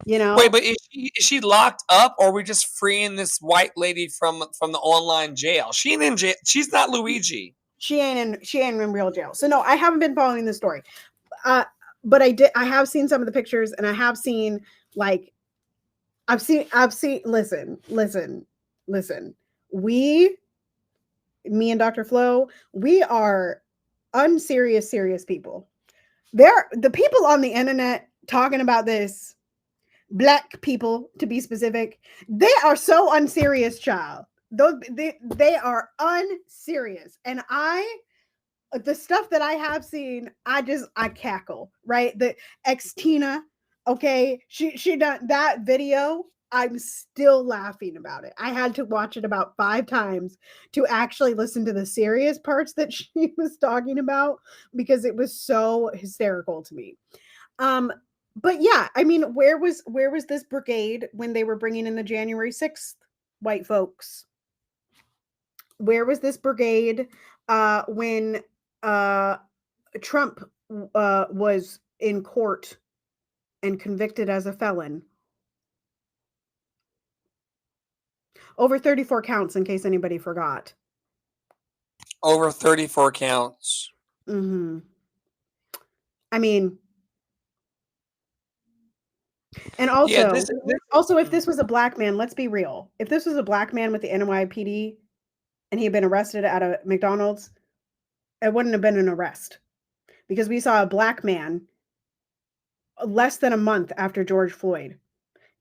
Wait, but is she locked up, or are we just freeing this white lady from the online jail? She ain't in jail. She's not Luigi. She ain't in real jail. So no, I haven't been following the story. But I have seen some of the pictures, and I have seen like I've seen listen. Me and Dr. Flo, we are unserious, serious people. The people on the internet talking about this, black people to be specific, they are so unserious, child. They are unserious. And the stuff that I have seen, I cackle, right? The ex-Tina, okay, she done that video. I'm still laughing about it. I had to watch it about 5 times to actually listen to the serious parts that she was talking about because it was so hysterical to me. But yeah, I mean, where was this brigade when they were bringing in the January 6th white folks? Where was this brigade when Trump was in court and convicted as a felon? Over 34 counts, in case anybody forgot. Over 34 counts. Mm-hmm. I mean, and also, if this was a black man, let's be real. If this was a black man with the NYPD and he had been arrested at a McDonald's, it wouldn't have been an arrest, because we saw a black man less than a month after George Floyd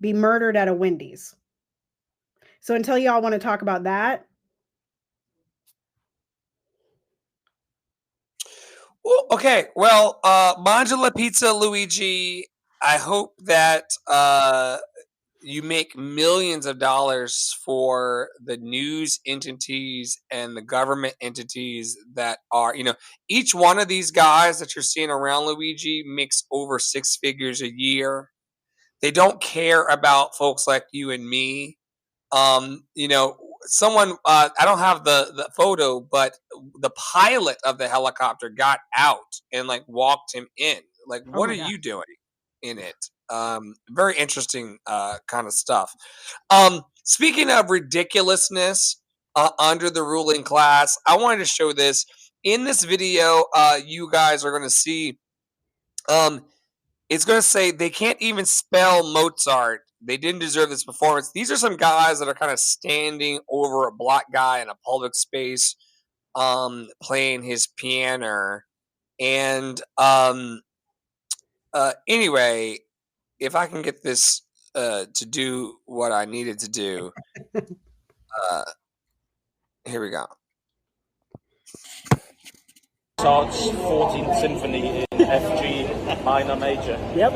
be murdered at a Wendy's. So until y'all want to talk about that. Okay, well, Mangia La Pizza, Luigi, I hope that you make millions of dollars for the news entities and the government entities that are, each one of these guys that you're seeing around Luigi makes over 6 figures a year. They don't care about folks like you and me. Someone, I don't have the photo, but the pilot of the helicopter got out and like walked him in. Like, what are you doing in it? Very interesting kind of stuff. Speaking of ridiculousness under the ruling class, I wanted to show this. In this video, you guys are going to see, it's going to say they can't even spell Mozart. They didn't deserve this performance. These are some guys that are kind of standing over a black guy in a public space, playing his piano. And anyway, if I can get this to do what I needed to do, here we go. Mozart's 14th Symphony in F G minor major. Yep.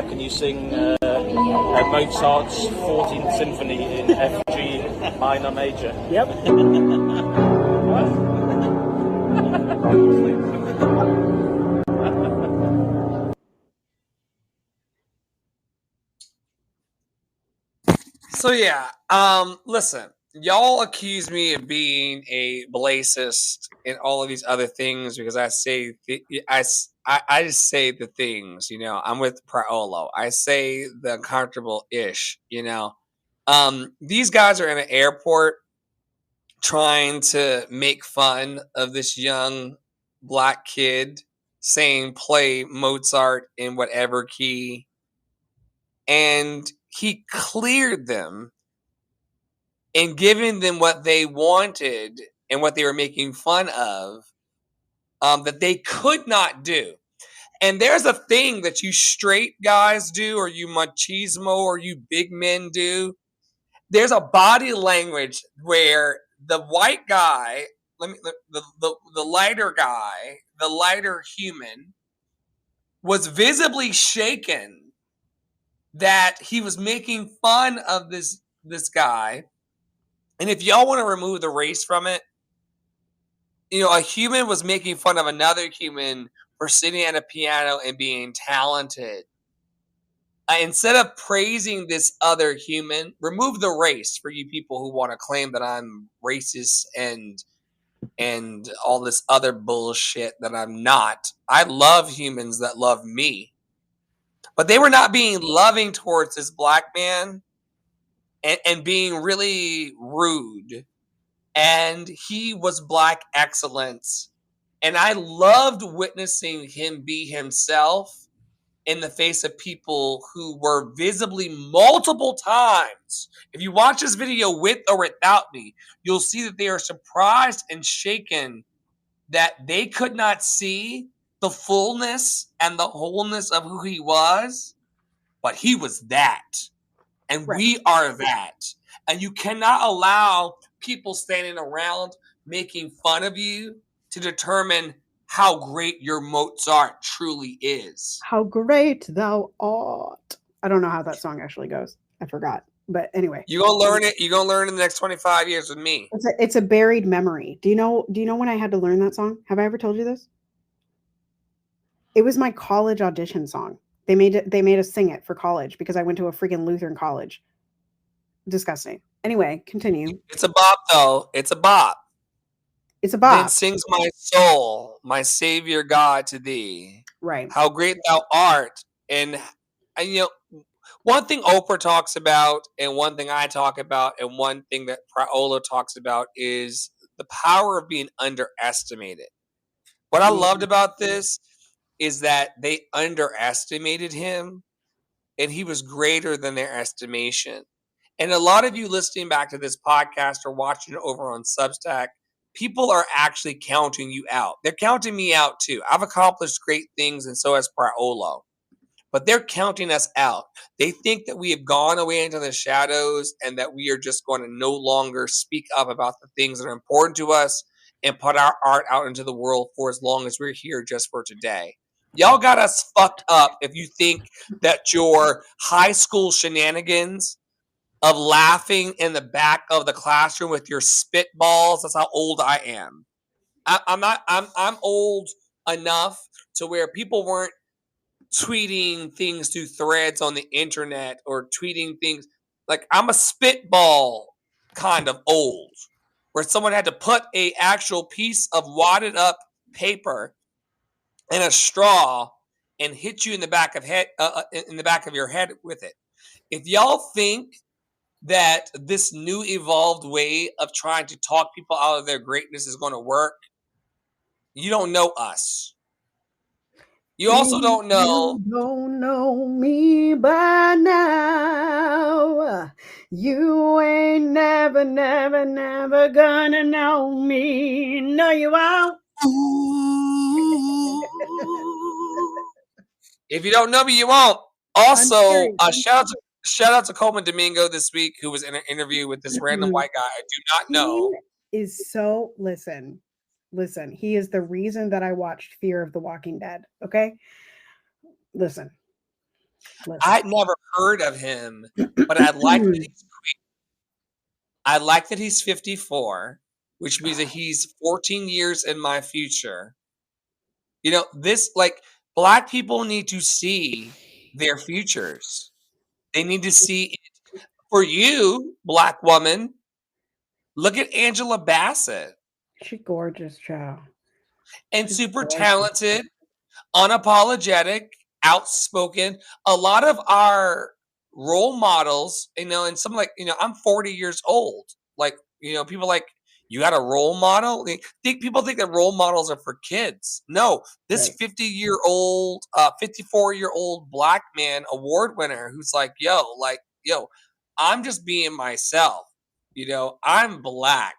Can you sing Mozart's 14th Symphony in F G minor major? Yep. So yeah, listen, y'all accuse me of being a blacist and all of these other things because I say I just say the things, I'm with Paolo. I say the uncomfortable ish, These guys are in an airport trying to make fun of this young black kid saying play Mozart in whatever key, and he cleared them and giving them what they wanted and what they were making fun of, that they could not do. And there's a thing that you straight guys do, or you machismo, or you big men do. There's a body language where the white guy, the lighter guy, the lighter human, was visibly shaken that he was making fun of this guy. And if y'all want to remove the race from it, a human was making fun of another human for sitting at a piano and being talented. Instead of praising this other human, remove the race for you people who want to claim that I'm racist and all this other bullshit that I'm not. I love humans that love me. But they were not being loving towards this black man and being really rude. And he was black excellence. And I loved witnessing him be himself in the face of people who were visibly multiple times. If you watch this video with or without me, you'll see that they are surprised and shaken that they could not see the fullness and the wholeness of who he was, but he was that. And we are that. And you cannot allow people standing around making fun of you to determine how great your Mozart truly is. How great thou art. I don't know how that song actually goes. I forgot. But anyway. You're gonna learn it. You're gonna learn in the next 25 years with me. It's a buried memory. Do you know when I had to learn that song? Have I ever told you this? It was my college audition song. They made us sing it for college because I went to a freaking Lutheran college. Disgusting. Anyway, continue. It's a bop, though. It's a bop. It's a bop. Then sings my soul, my Savior God, to thee. Right. How great thou art. And you know, one thing Oprah talks about, and one thing I talk about, and one thing that Paola talks about is the power of being underestimated. What I loved about this is that they underestimated him, and he was greater than their estimation. And a lot of you listening back to this podcast or watching it over on Substack, people are actually counting you out. They're counting me out too. I've accomplished great things, and so has Paolo. But they're counting us out. They think that we have gone away into the shadows and that we are just going to no longer speak up about the things that are important to us and put our art out into the world for as long as we're here just for today. Y'all got us fucked up if you think that your high school shenanigans of laughing in the back of the classroom with your spitballs, that's how old I am. I'm old enough to where people weren't tweeting things through threads on the internet or tweeting things. Like, I'm a spitball kind of old, where someone had to put a actual piece of wadded up paper in a straw and hit you in the back of your head with it. If y'all think that this new evolved way of trying to talk people out of their greatness is going to work, you don't know us. You also don't know. You don't know me by now. You ain't never gonna know me. No, you won't. If you don't know me, you won't. Also, shout out to Coleman Domingo this week, who was in an interview with this random white guy I do not know. He is so listen. He is the reason that I watched Fear of the Walking Dead. Okay, listen. I'd never heard of him, but I like that he's I like that he's 54, which means that he's 14 years in my future. You know, Black people need to see their futures. They need to see it. For you, Black woman, look at Angela Bassett. She's gorgeous, child. And super talented, unapologetic, outspoken. A lot of our role models, and some I'm 40 years old. People you got a role model? People think that role models are for kids. No, this 50-year-old, 54-year-old Black man award winner who's yo, I'm just being myself. I'm Black.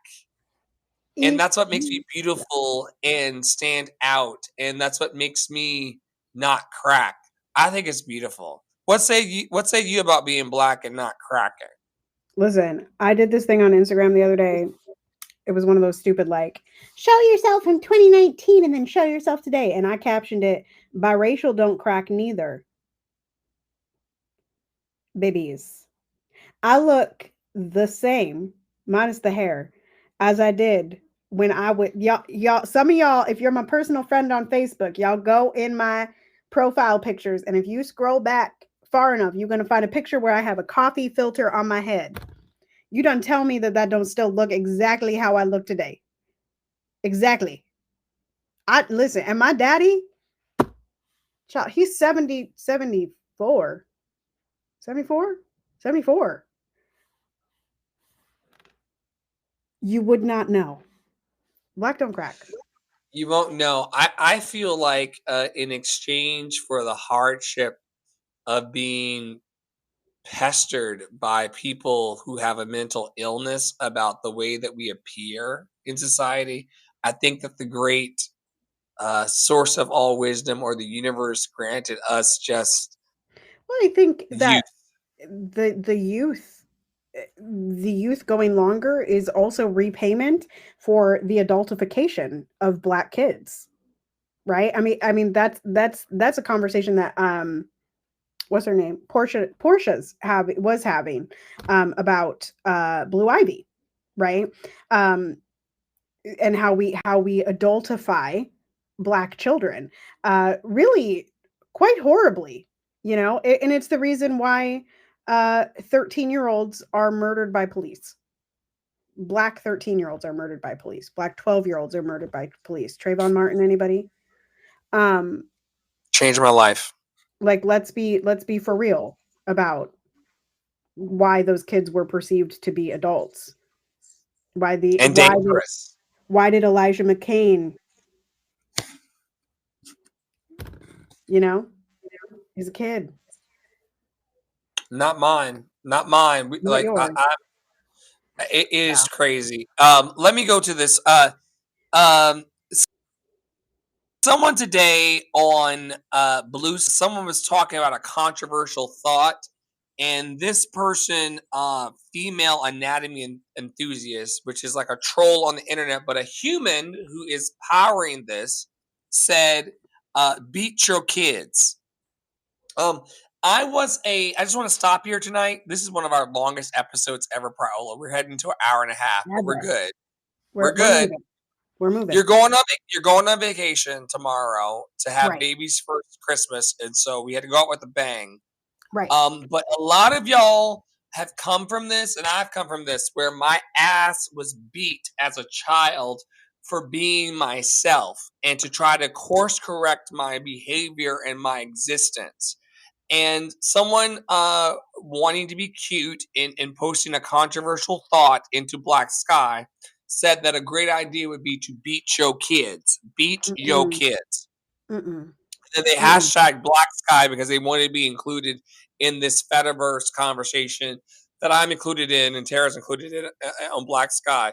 And that's what makes me beautiful and stand out. And that's what makes me not crack. I think it's beautiful. What say you about being Black and not cracking? Listen, I did this thing on Instagram the other day. It was one of those stupid, show yourself in 2019 and then show yourself today. And I captioned it, biracial don't crack neither. Babies. I look the same, minus the hair, as I did when I would, y'all, some of y'all, if you're my personal friend on Facebook, y'all go in my profile pictures. And if you scroll back far enough, you're going to find a picture where I have a coffee filter on my head. You don't tell me that don't still look exactly how I look today. Exactly. Listen, and my daddy, child, he's 74. 74. You would not know. Black don't crack. You won't know. I feel like in exchange for the hardship of being pestered by people who have a mental illness about the way that we appear in society, I think that the great source of all wisdom or the universe granted us just I think that the youth the youth going longer is also repayment for the adultification of Black kids, right? I mean that's a conversation that what's her name, was having about Blue Ivy, right? And how we adultify Black children, really quite horribly, you know. And it's the reason why 13-year-olds are murdered by police. Black 13-year-olds are murdered by police. Black 12-year-olds are murdered by police. Trayvon Martin, anybody? Changed my life. Like, let's be for real about why those kids were perceived to be adults. And dangerous. Why did Elijah McCain, you know, he's a kid. Not mine. Not mine. Not yours. It is crazy. Let me go to this. Someone today on Blue, someone was talking about a controversial thought, and this person, female anatomy enthusiast, which is like a troll on the internet, but a human who is powering this, said, "Beat your kids." I just want to stop here tonight. This is one of our longest episodes ever, Paola. We're heading to an hour and a half, but we're good. We're good. We're moving. You're going on vacation tomorrow to have baby's first Christmas, and so we had to go out with a bang. Right. But a lot of y'all have come from this, and I've come from this, where my ass was beat as a child for being myself and to try to course correct my behavior and my existence. And someone wanting to be cute and posting a controversial thought into Black Sky said that a great idea would be to beat your kids. Beat your kids. And they hashtag Black Sky because they wanted to be included in this Fediverse conversation that I'm included in and Tara's included in on Black Sky,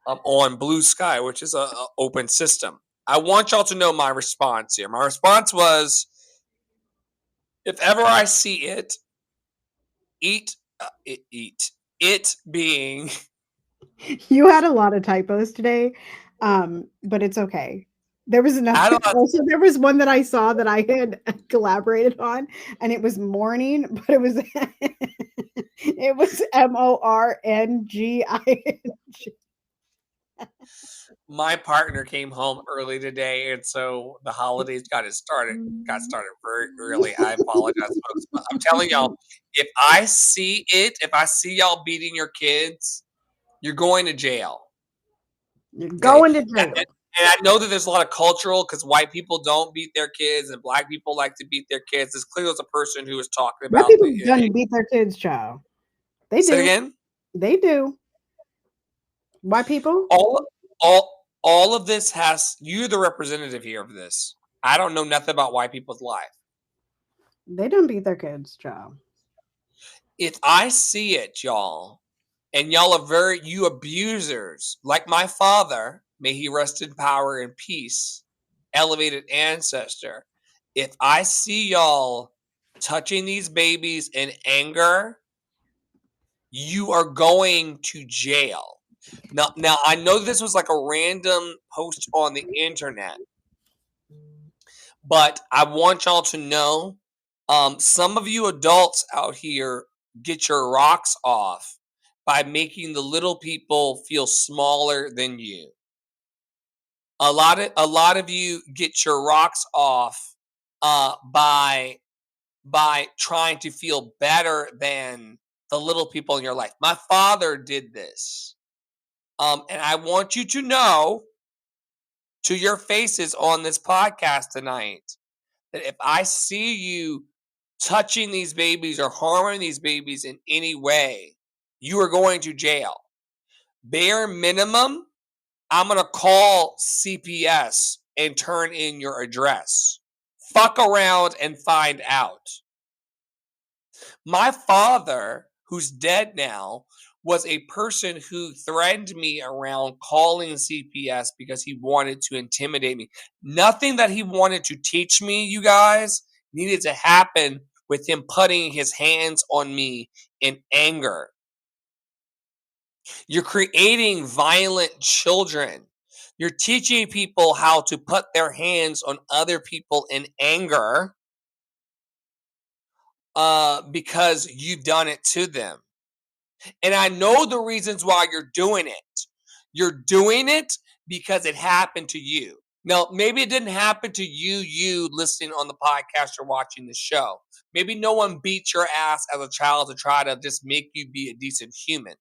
on Blue Sky, which is a open system. I want y'all to know my response here. My response was, if ever I see it, it being. You had a lot of typos today, but it's okay. There was another. Also, there was one that I saw that I had collaborated on, and it was morning, but it was MORNGING. My partner came home early today, and so the holidays got started very early. I apologize, folks, but I'm telling y'all, if I see y'all beating your kids, you're going to jail. You're going to jail. And I know that there's a lot of cultural, because white people don't beat their kids and Black people like to beat their kids. This clearly was a person who was talking about. Black people don't beat their kids, child. They do. Say it again? They do. White people? All of this you're the representative here of this. I don't know nothing about white people's life. They don't beat their kids, child. If I see it, y'all, and y'all are you abusers, like my father, may he rest in power and peace, elevated ancestor. If I see y'all touching these babies in anger, you are going to jail. Now I know this was like a random post on the internet, but I want y'all to know, some of you adults out here get your rocks off by making the little people feel smaller than you. A lot of you get your rocks off by trying to feel better than the little people in your life. My father did this. And I want you to know, to your faces on this podcast tonight, that if I see you touching these babies or harming these babies in any way, you are going to jail. Bare minimum, I'm going to call CPS and turn in your address. Fuck around and find out. My father, who's dead now, was a person who threatened me around calling CPS because he wanted to intimidate me. Nothing that he wanted to teach me, you guys, needed to happen with him putting his hands on me in anger. You're creating violent children. You're teaching people how to put their hands on other people in anger because you've done it to them. And I know the reasons why you're doing it. You're doing it because it happened to you. Now, maybe it didn't happen to you listening on the podcast or watching the show. Maybe no one beat your ass as a child to try to just make you be a decent human.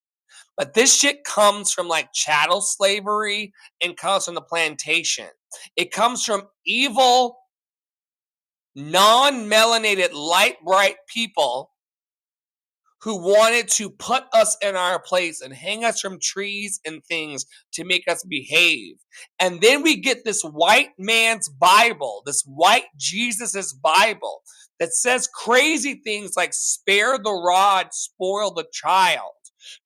But this shit comes from like chattel slavery and comes from the plantation. It comes from evil, non-melanated, light bright people who wanted to put us in our place and hang us from trees and things to make us behave. And then we get this white man's Bible, this white Jesus's Bible that says crazy things like spare the rod, spoil the child,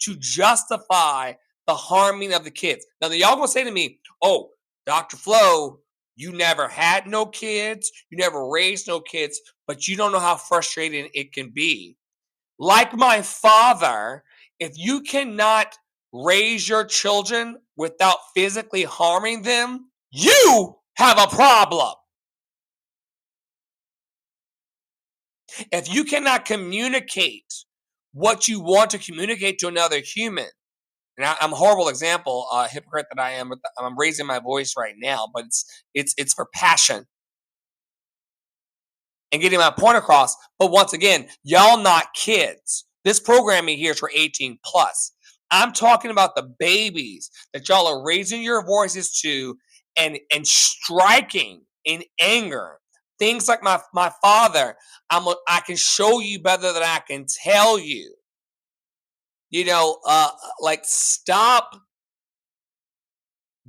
to justify the harming of the kids. Now, y'all gonna say to me, oh, Dr. Flo, you never had no kids, you never raised no kids, but you don't know how frustrating it can be. Like my father, if you cannot raise your children without physically harming them, you have a problem. If you cannot communicate what you want to communicate to another human, and I'm a horrible example, hypocrite that I am, but I'm raising my voice right now, but it's for passion and getting my point across. But once again, y'all not kids. This programming here is for 18 plus. I'm talking about the babies that y'all are raising your voices to and striking in anger. Things like my father, I can show you better than I can tell you. You know, like stop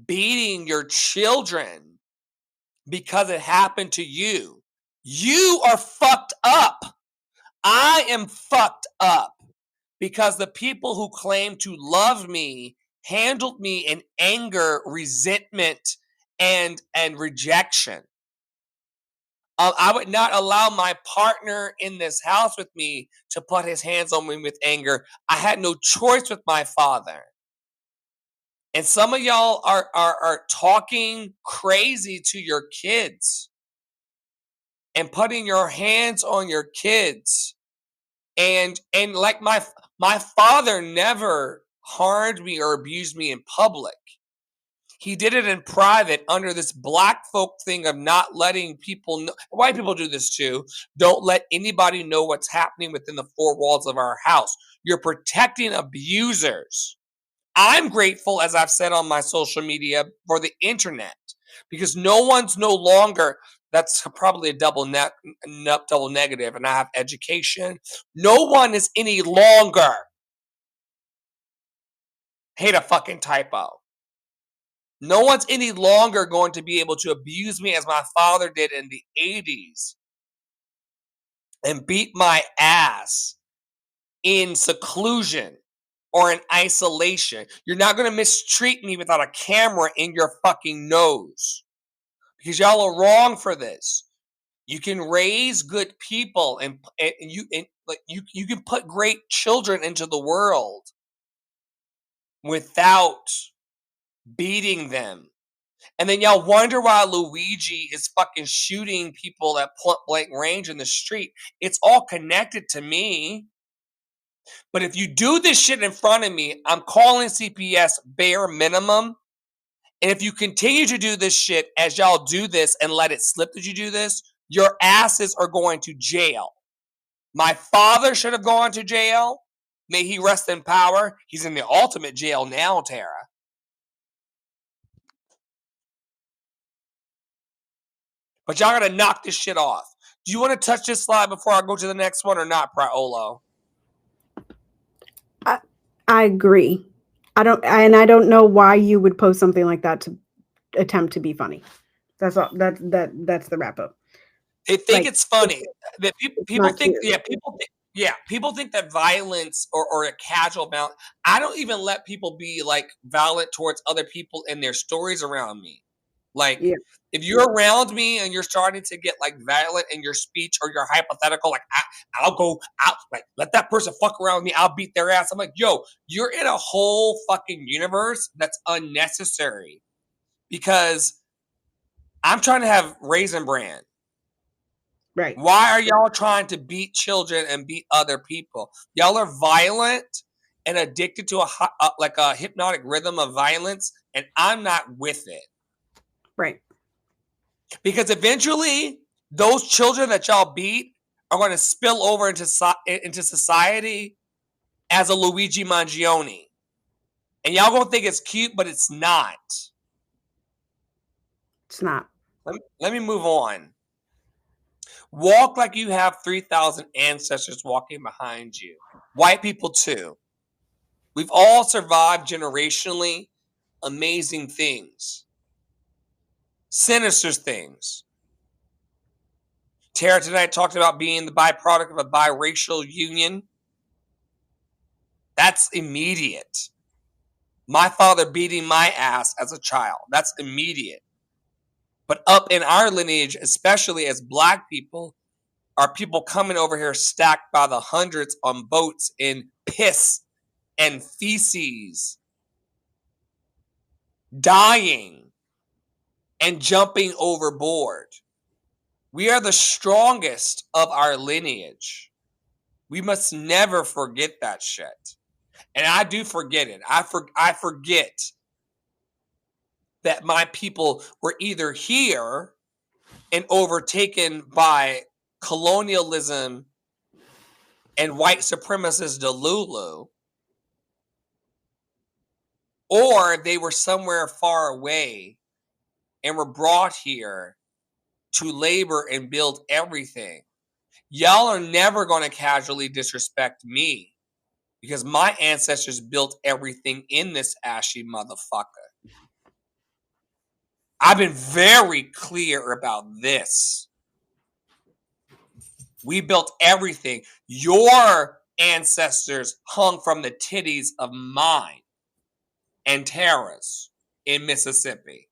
beating your children because it happened to you. You are fucked up. I am fucked up because the people who claim to love me handled me in anger, resentment, and rejection. I would not allow my partner in this house with me to put his hands on me with anger. I had no choice with my father. And some of y'all are talking crazy to your kids and putting your hands on your kids. And like my father never harmed me or abused me in public. He did it in private under this black folk thing of not letting people know. White people do this too. Don't let anybody know what's happening within the four walls of our house. You're protecting abusers. I'm grateful, as I've said on my social media, for the internet, because no one's no longer, that's probably a double negative, and I have education. No one is any longer, hate a fucking typo. No one's any longer going to be able to abuse me as my father did in the 80s and beat my ass in seclusion or in isolation. You're not going to mistreat me without a camera in your fucking nose, because y'all are wrong for this. You can raise good people and you can put great children into the world without beating them. And then y'all wonder why Luigi is fucking shooting people at point blank range in the street. It's all connected to me. But if you do this shit in front of me, I'm calling CPS bare minimum. And if you continue to do this shit as y'all do this and let it slip that you do this, your asses are going to jail. My father should have gone to jail. May he rest in power. He's in the ultimate jail now, Tara. But y'all gotta knock this shit off. Do you want to touch this slide before I go to the next one or not, Praolo? I agree. I don't know why you would post something like that to attempt to be funny. That's all. That's the wrap up. They think it's funny. That people think, people think that violence or a casual violence. I don't even let people be like violent towards other people in their stories around me. Like, Yeah. if you're around me and you're starting to get like violent in your speech or your hypothetical, like I'll go out, like let that person fuck around with me, I'll beat their ass. I'm like, yo, you're in a whole fucking universe that's unnecessary because I'm trying to have Raisin Bran. Right. Why are y'all trying to beat children and beat other people? Y'all are violent and addicted to a hypnotic rhythm of violence, and I'm not with it. Right. Because eventually, those children that y'all beat are going to spill over into society as a Luigi Mangione. And y'all going to think it's cute, but it's not. It's not. Let me move on. Walk like you have 3,000 ancestors walking behind you. White people too. We've all survived generationally amazing things. Sinister things. Tara tonight talked about being the byproduct of a biracial union. That's immediate. My father beating my ass as a child. That's immediate. But up in our lineage, especially as Black people, are people coming over here stacked by the hundreds on boats in piss and feces, dying and jumping overboard. We are the strongest of our lineage. We must never forget that shit. And I do forget it. I forget that my people were either here and overtaken by colonialism and white supremacist Delulu, or they were somewhere far away and were brought here to labor and build everything. Y'all are never going to casually disrespect me because my ancestors built everything in this ashy motherfucker. I've been very clear about this. We built everything. Your ancestors hung from the titties of mine and Tara's in Mississippi.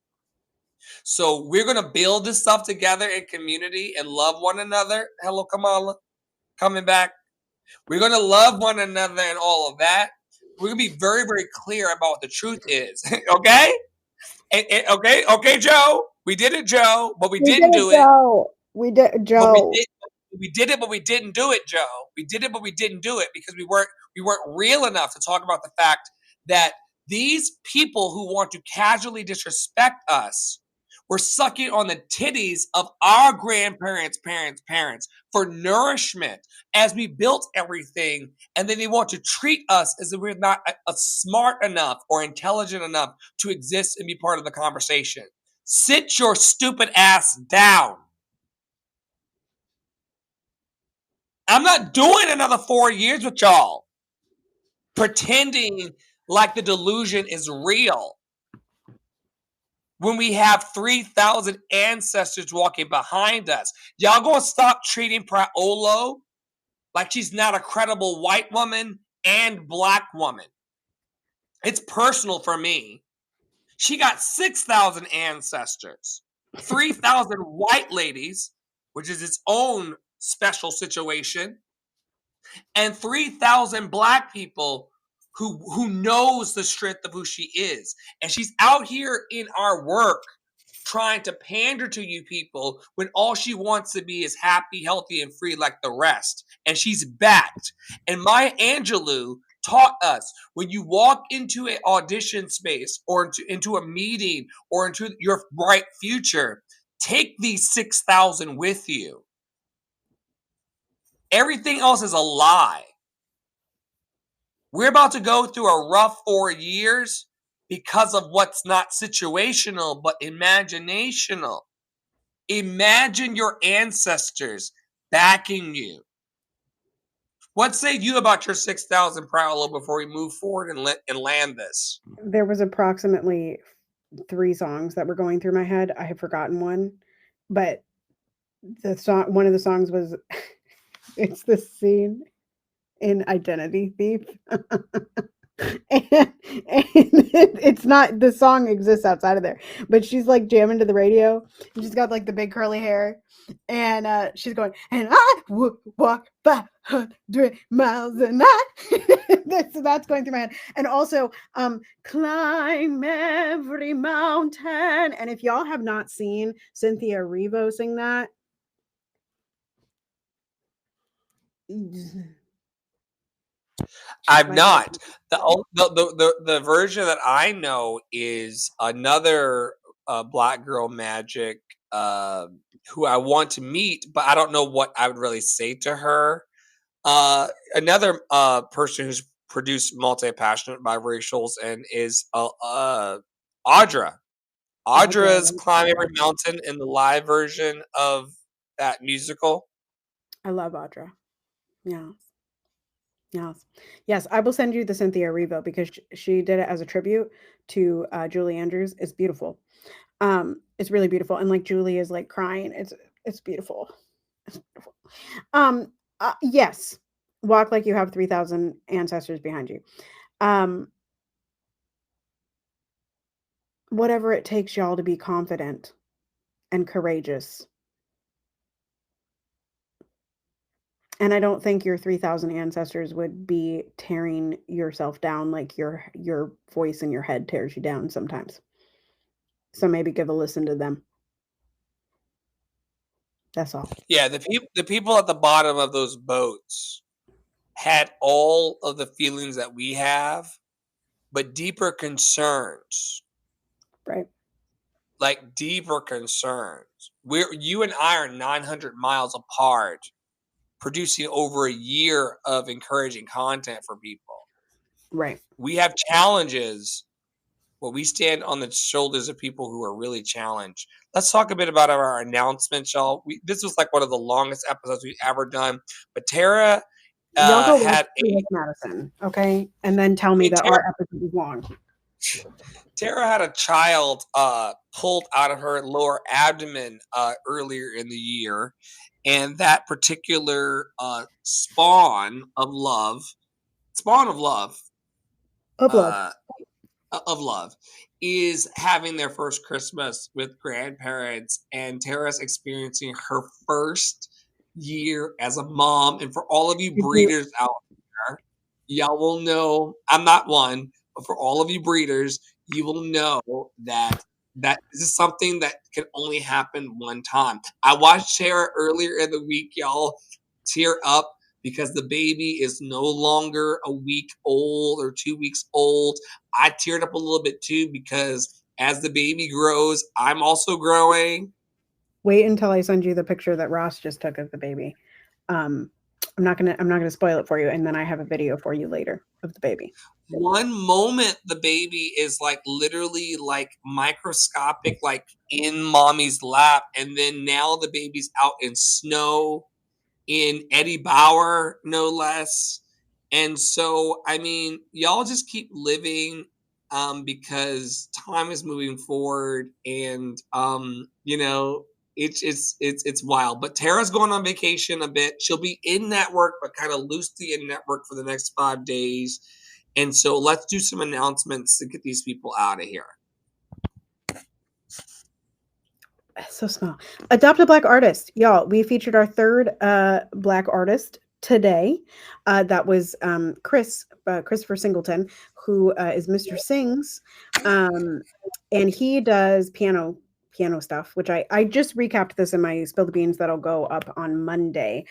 So we're going to build this stuff together in community and love one another. Hello, Kamala. Coming back. We're going to love one another and all of that. We're going to be very, very clear about what the truth is. Okay? Okay, Joe. We did it, Joe, but we didn't do it. We did, But Joe. we did it, but we didn't do it, Joe. We did it, but we didn't do it because we weren't real enough to talk about the fact that these people who want to casually disrespect us were sucking on the titties of our grandparents, parents for nourishment as we built everything, and then they want to treat us as if we're not smart enough or intelligent enough to exist and be part of the conversation. Sit your stupid ass down. I'm not doing another 4 years with y'all pretending like the delusion is real when we have 3,000 ancestors walking behind us. Y'all gonna stop treating Praolo like she's not a credible white woman and Black woman. It's personal for me. She got 6,000 ancestors, 3,000 white ladies, which is its own special situation, and 3,000 Black people who knows the strength of who she is. And she's out here in our work trying to pander to you people when all she wants to be is happy, healthy, and free like the rest. And she's backed. And Maya Angelou taught us when you walk into an audition space or into a meeting or into your bright future, take these 6,000 with you. Everything else is a lie. We're about to go through a rough 4 years because of what's not situational, but imaginational. Imagine your ancestors backing you. What say you about your 6,000 Prowler before we move forward and land this? There was approximately 3 songs that were going through my head. I have forgotten one, but one of the songs was it's the scene in Identity Thief and it's not, the song exists outside of there, but she's like jamming to the radio, and she's got like the big curly hair, and she's going, and I would walk 500 miles a night. That's going through my head. And also climb every mountain. And if y'all have not seen Cynthia Erivo sing that, I've not. The version that I know is another Black Girl Magic who I want to meet, but I don't know what I would really say to her. Another person who's produced multi-passionate biracials and is Audra. Audra's Climb Every Mountain in the live version of that musical. I love Audra. Yeah. Yes, I will send you the Cynthia Erivo because she did it as a tribute to Julie Andrews. It's beautiful. It's really beautiful, and like Julie is like crying. It's beautiful. It's beautiful. Yes, walk like you have 3,000 ancestors behind you. Whatever it takes, y'all, to be confident and courageous. And I don't think your 3,000 ancestors would be tearing yourself down like your voice in your head tears you down sometimes. So maybe give a listen to them. That's all. Yeah, the people at the bottom of those boats had all of the feelings that we have, but deeper concerns. Right. Like deeper concerns. You and I are 900 miles apart, producing over a year of encouraging content for people. Right. We have challenges, but we stand on the shoulders of people who are really challenged. Let's talk a bit about our announcements, y'all. This was like one of the longest episodes we've ever done. But Tara Y'all go had watch Madison, okay? And then tell me that our episode is long. Tara had a child pulled out of her lower abdomen earlier in the year. And that particular spawn of love is having their first Christmas with grandparents, and Tara's experiencing her first year as a mom. And for all of you breeders out there, y'all will know, I'm not one, but for all of you breeders, you will know that this is something that can only happen one time. I watched Tara earlier in the week, y'all, tear up because the baby is no longer a week old or 2 weeks old. I teared up a little bit too because as the baby grows, I'm also growing. Wait until I send you the picture that Ross just took of the baby. I'm not gonna spoil it for you, and then I have a video for you later of the baby. One moment the baby is like literally like microscopic, like in mommy's lap, and then now the baby's out in snow in Eddie Bauer, no less. And so, I mean, y'all just keep living because time is moving forward, and you know, it's wild. But Tara's going on vacation a bit. She'll be in network, but kind of loosely in network for the next 5 days. And so let's do some announcements to get these people out of here. So small. Adopt a Black artist. Y'all, we featured our third Black artist today. That was Christopher Singleton, who is Mr. Sings. And he does piano stuff, which I just recapped this in my Spill the Beans that'll go up on Monday.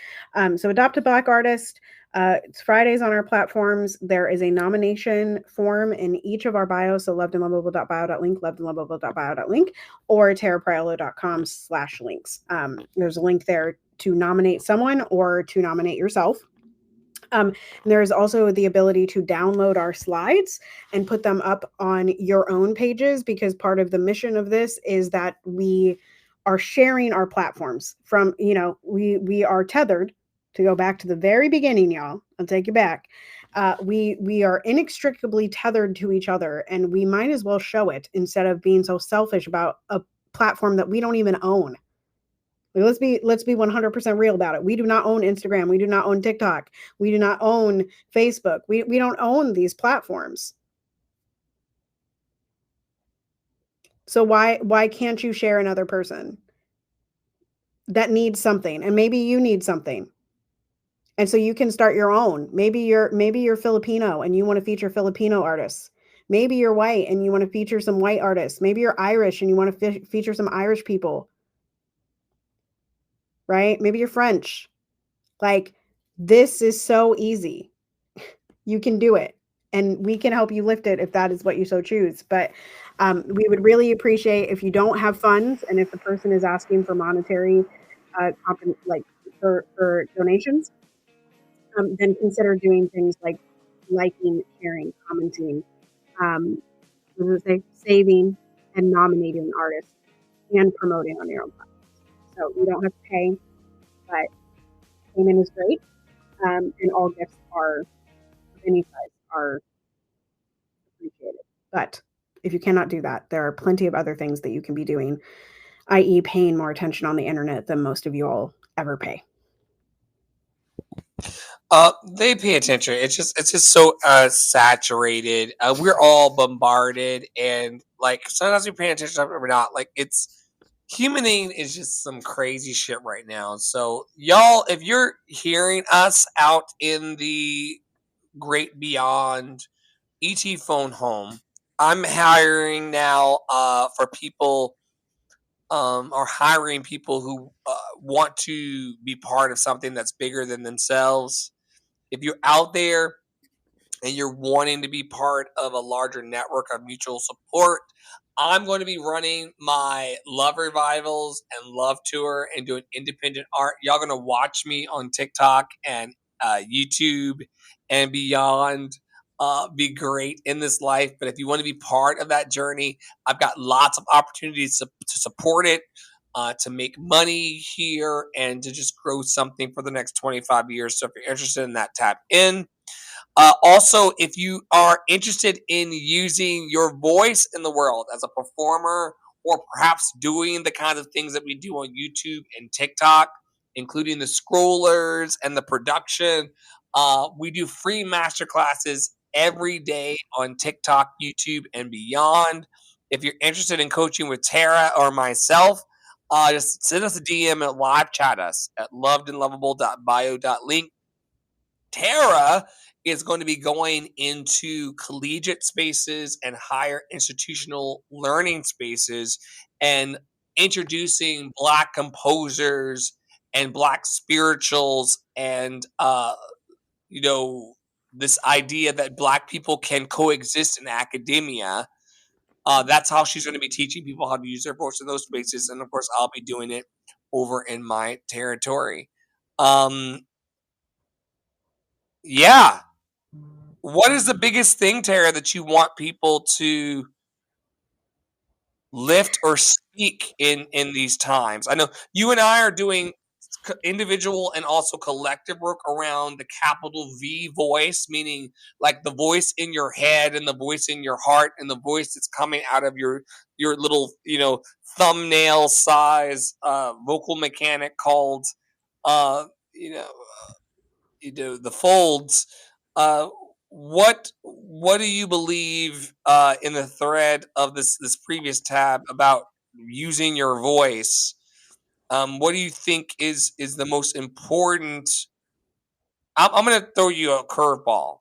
So Adopt a Black artist. It's Fridays on our platforms. There is a nomination form in each of our bios. So lovedandlovable.bio.link, lovedandlovable.bio.link, or tarapriolo.com/links. There's a link there to nominate someone or to nominate yourself. And there is also the ability to download our slides and put them up on your own pages, because part of the mission of this is that we are sharing our platforms from, we are tethered. To go back to the very beginning, y'all, I'll take you back. We are inextricably tethered to each other, and we might as well show it instead of being so selfish about a platform that we don't even own. Like, let's be 100% real about it. We do not own Instagram. We do not own TikTok. We do not own Facebook. We don't own these platforms. So why can't you share another person that needs something? And maybe you need something. And so you can start your own. Maybe you're Filipino and you want to feature Filipino artists. Maybe you're white and you want to feature some white artists. Maybe you're Irish and you want to feature some Irish people. Right? Maybe you're French. Like, this is so easy. You can do it. And we can help you lift it if that is what you so choose. But we would really appreciate if you don't have funds and if the person is asking for monetary like for donations, then consider doing things like liking, sharing, commenting, saving, and nominating artists and promoting on your own platform. So you don't have to pay, but payment is great, and all gifts are of any size are appreciated. But if you cannot do that, there are plenty of other things that you can be doing, i.e., paying more attention on the internet than most of you all ever pay. They pay attention. It's just so saturated. We're all bombarded, and like sometimes we pay attention, sometimes we're not. Like it's humaning is just some crazy shit right now. So y'all, if you're hearing us out in the great beyond, ET phone home. I'm hiring now for people or hiring people who want to be part of something that's bigger than themselves. If you're out there and you're wanting to be part of a larger network of mutual support, I'm going to be running my love revivals and love tour and doing independent art. Y'all going to watch me on TikTok and YouTube and beyond. Be great in this life. But if you want to be part of that journey, I've got lots of opportunities to support it, to make money here, and to just grow something for the next 25 years. So if you're interested in that, tap in. Also, if you are interested in using your voice in the world as a performer, or perhaps doing the kinds of things that we do on YouTube and TikTok, including the scrollers and the production, we do free masterclasses every day on TikTok, YouTube, and beyond. If you're interested in coaching with Tara or myself, just send us a DM and live chat us at lovedandlovable.bio.link. Tara is going to be going into collegiate spaces and higher institutional learning spaces and introducing Black composers and Black spirituals and, this idea that Black people can coexist in academia. That's how she's going to be teaching people how to use their voice in those spaces. And of course, I'll be doing it over in my territory. Yeah. What is the biggest thing, Tara, that you want people to lift or speak in these times? I know you and I are doing individual and also collective work around the capital V voice, meaning like the voice in your head and the voice in your heart and the voice that's coming out of your little thumbnail size vocal mechanic called uh, you know the folds. Uh, what do you believe in the thread of this previous tab about using your voice? What do you think is the most important? I'm going to throw you a curveball.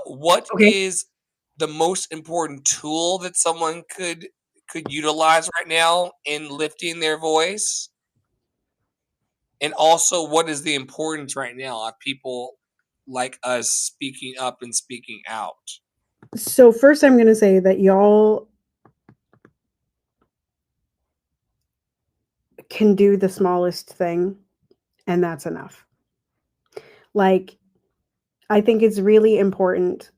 What Okay. is the most important tool that someone could utilize right now in lifting their voice? And also, what is the importance right now of people like us speaking up and speaking out? So first I'm going to say that y'all can do the smallest thing, and that's enough. Like, I think it's really important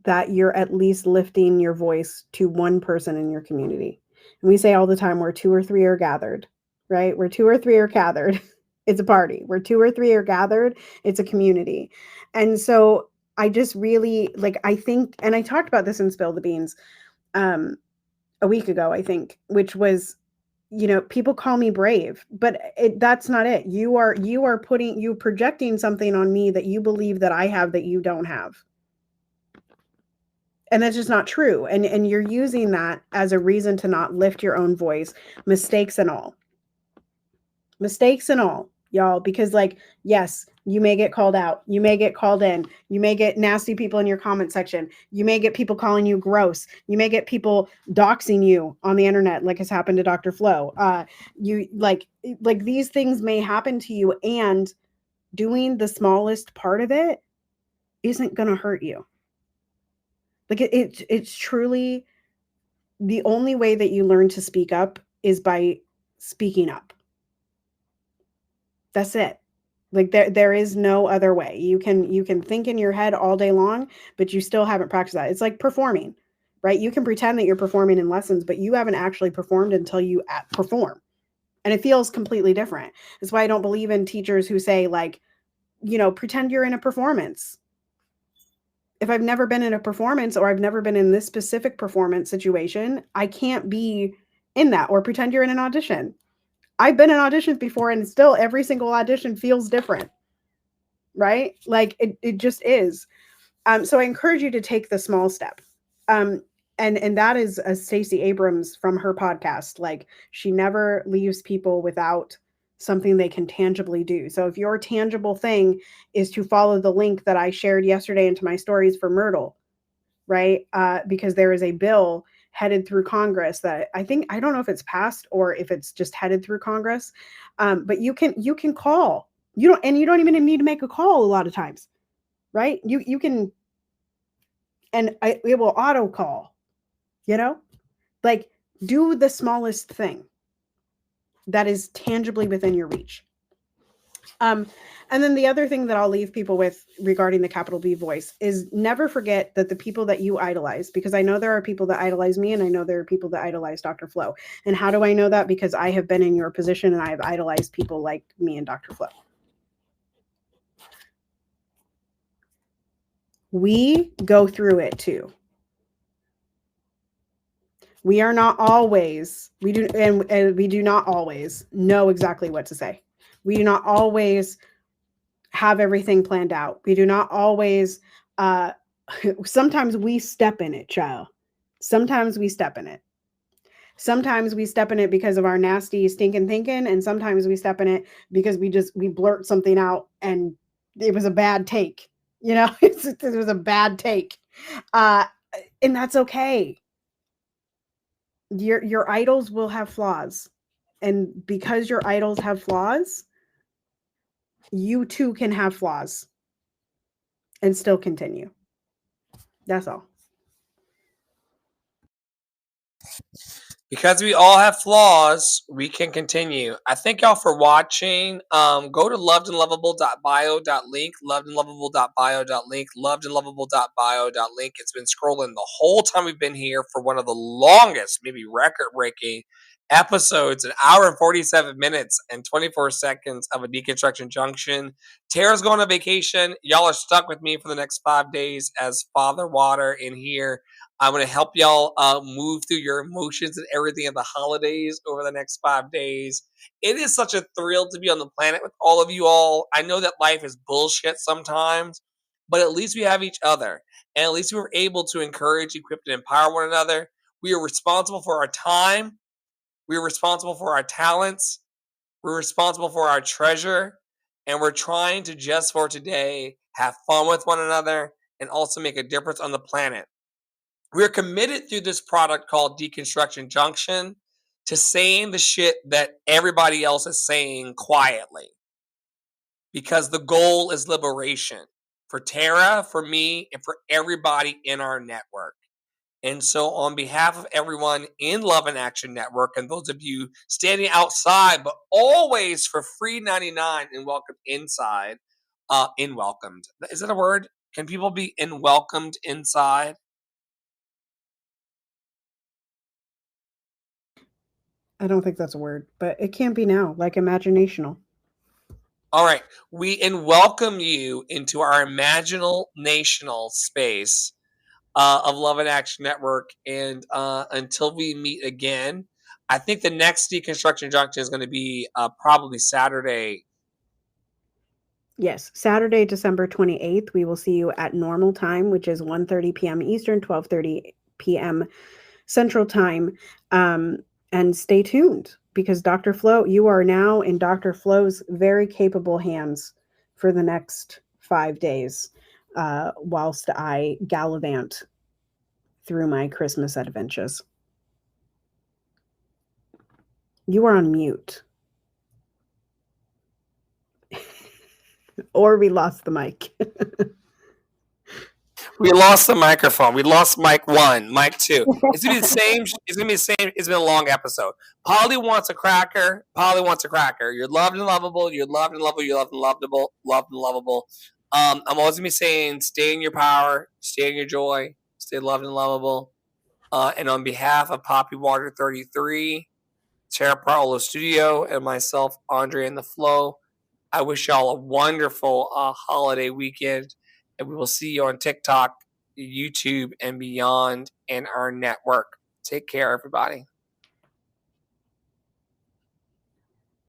that you're at least lifting your voice to one person in your community. And we say all the time, where 2 or 3 are gathered, right? Where 2 or 3 are gathered, it's a party. Where 2 or 3 are gathered, it's a community. And so I just really, like, I think, and I talked about this in Spill the Beans a week ago, I think, which was people call me brave, but that's not it. You projecting something on me that you believe that I have that you don't have. And that's just not true. And you're using that as a reason to not lift your own voice, mistakes and all, y'all, because like, yes, you may get called out. You may get called in. You may get nasty people in your comment section. You may get people calling you gross. You may get people doxing you on the internet, like has happened to Dr. Flo. You like these things may happen to you, and doing the smallest part of it isn't going to hurt you. Like it's truly the only way that you learn to speak up is by speaking up. That's it. Like there is no other way. You can think in your head all day long, but you still haven't practiced that. It's like performing, right? You can pretend that you're performing in lessons, but you haven't actually performed until you perform. And it feels completely different. That's why I don't believe in teachers who say like, pretend you're in a performance. If I've never been in a performance, or I've never been in this specific performance situation, I can't be in that. Or pretend you're in an audition. I've been in auditions before, and still every single audition feels different, right? Like it just is. So I encourage you to take the small step. And that is Stacey Abrams from her podcast. Like, she never leaves people without something they can tangibly do. So if your tangible thing is to follow the link that I shared yesterday into my stories for Myrtle, right? Because there is a bill headed through Congress that I don't know if it's passed or if it's just headed through Congress. But you can call. You don't even need to make a call a lot of times, right? You can, and it will auto call, like, do the smallest thing that is tangibly within your reach. And then the other thing that I'll leave people with regarding the capital B voice is never forget that the people that you idolize, because I know there are people that idolize me, and I know there are people that idolize Dr. Flo. And how do I know that? Because I have been in your position, and I have idolized people like me and Dr. Flo. We go through it too. We are not always, we do not always know exactly what to say. We do not always have everything planned out. We do not always, sometimes we step in it, child. Sometimes we step in it. Sometimes we step in it because of our nasty stinking thinking. And sometimes we step in it because we blurt something out and it was a bad take. It was a bad take. And that's okay. Your idols will have flaws. And because your idols have flaws, you too can have flaws and still continue. That's all. Because we all have flaws, we can continue. I thank y'all for watching. Go to lovedandlovable.bio.link, lovedandlovable.bio.link, lovedandlovable.bio.link. It's been scrolling the whole time we've been here for one of the longest, maybe record-breaking episodes, an hour and 47 minutes and 24 seconds of a Deconstruction Junction. Tara's going on vacation. Y'all are stuck with me for the next 5 days as Father Water in here. I'm going to help y'all move through your emotions and everything of the holidays over the next 5 days. It is such a thrill to be on the planet with all of you all. I know that life is bullshit sometimes, but at least we have each other. And at least we were able to encourage, equip, and empower one another. We are responsible for our time. We are responsible for our talents. We're responsible for our treasure. And we're trying to, just for today, have fun with one another and also make a difference on the planet. We're committed through this product called Deconstruction Junction to saying the shit that everybody else is saying quietly. Because the goal is liberation for Tara, for me, and for everybody in our network. And so on behalf of everyone in Love and Action Network, and those of you standing outside, but always for free 99 and welcome inside, welcomed. Is that a word? Can people be welcomed inside? I don't think that's a word, but it can be now, like imaginational. All right. We welcome you into our imaginational space of Love and Action Network. And until we meet again, I think the next Deconstruction Junction is going to be probably Saturday. Yes, Saturday, December 28th. We will see you at normal time, which is 1:30 p.m. Eastern, 12:30 p.m. Central Time. And stay tuned, because Dr. Flo, you are now in Dr. Flo's very capable hands for the next 5 days, whilst I gallivant through my Christmas adventures. You are on mute. Or we lost the mic. We lost the microphone. We lost mic 1, mic 2. It's gonna be the same. It's gonna be the same. It's been a long episode. Polly wants a cracker. Polly wants a cracker. You're loved and lovable. You're loved and lovable. You're loved and lovable. Loved and lovable. I'm always gonna be saying, stay in your power, stay in your joy, stay loved and lovable. And on behalf of Poppy Water 33, Tara Paolo Studio, and myself, Andre and the Flow, I wish y'all a wonderful holiday weekend, and we will see you on TikTok, YouTube, and beyond, and our network. Take care, everybody.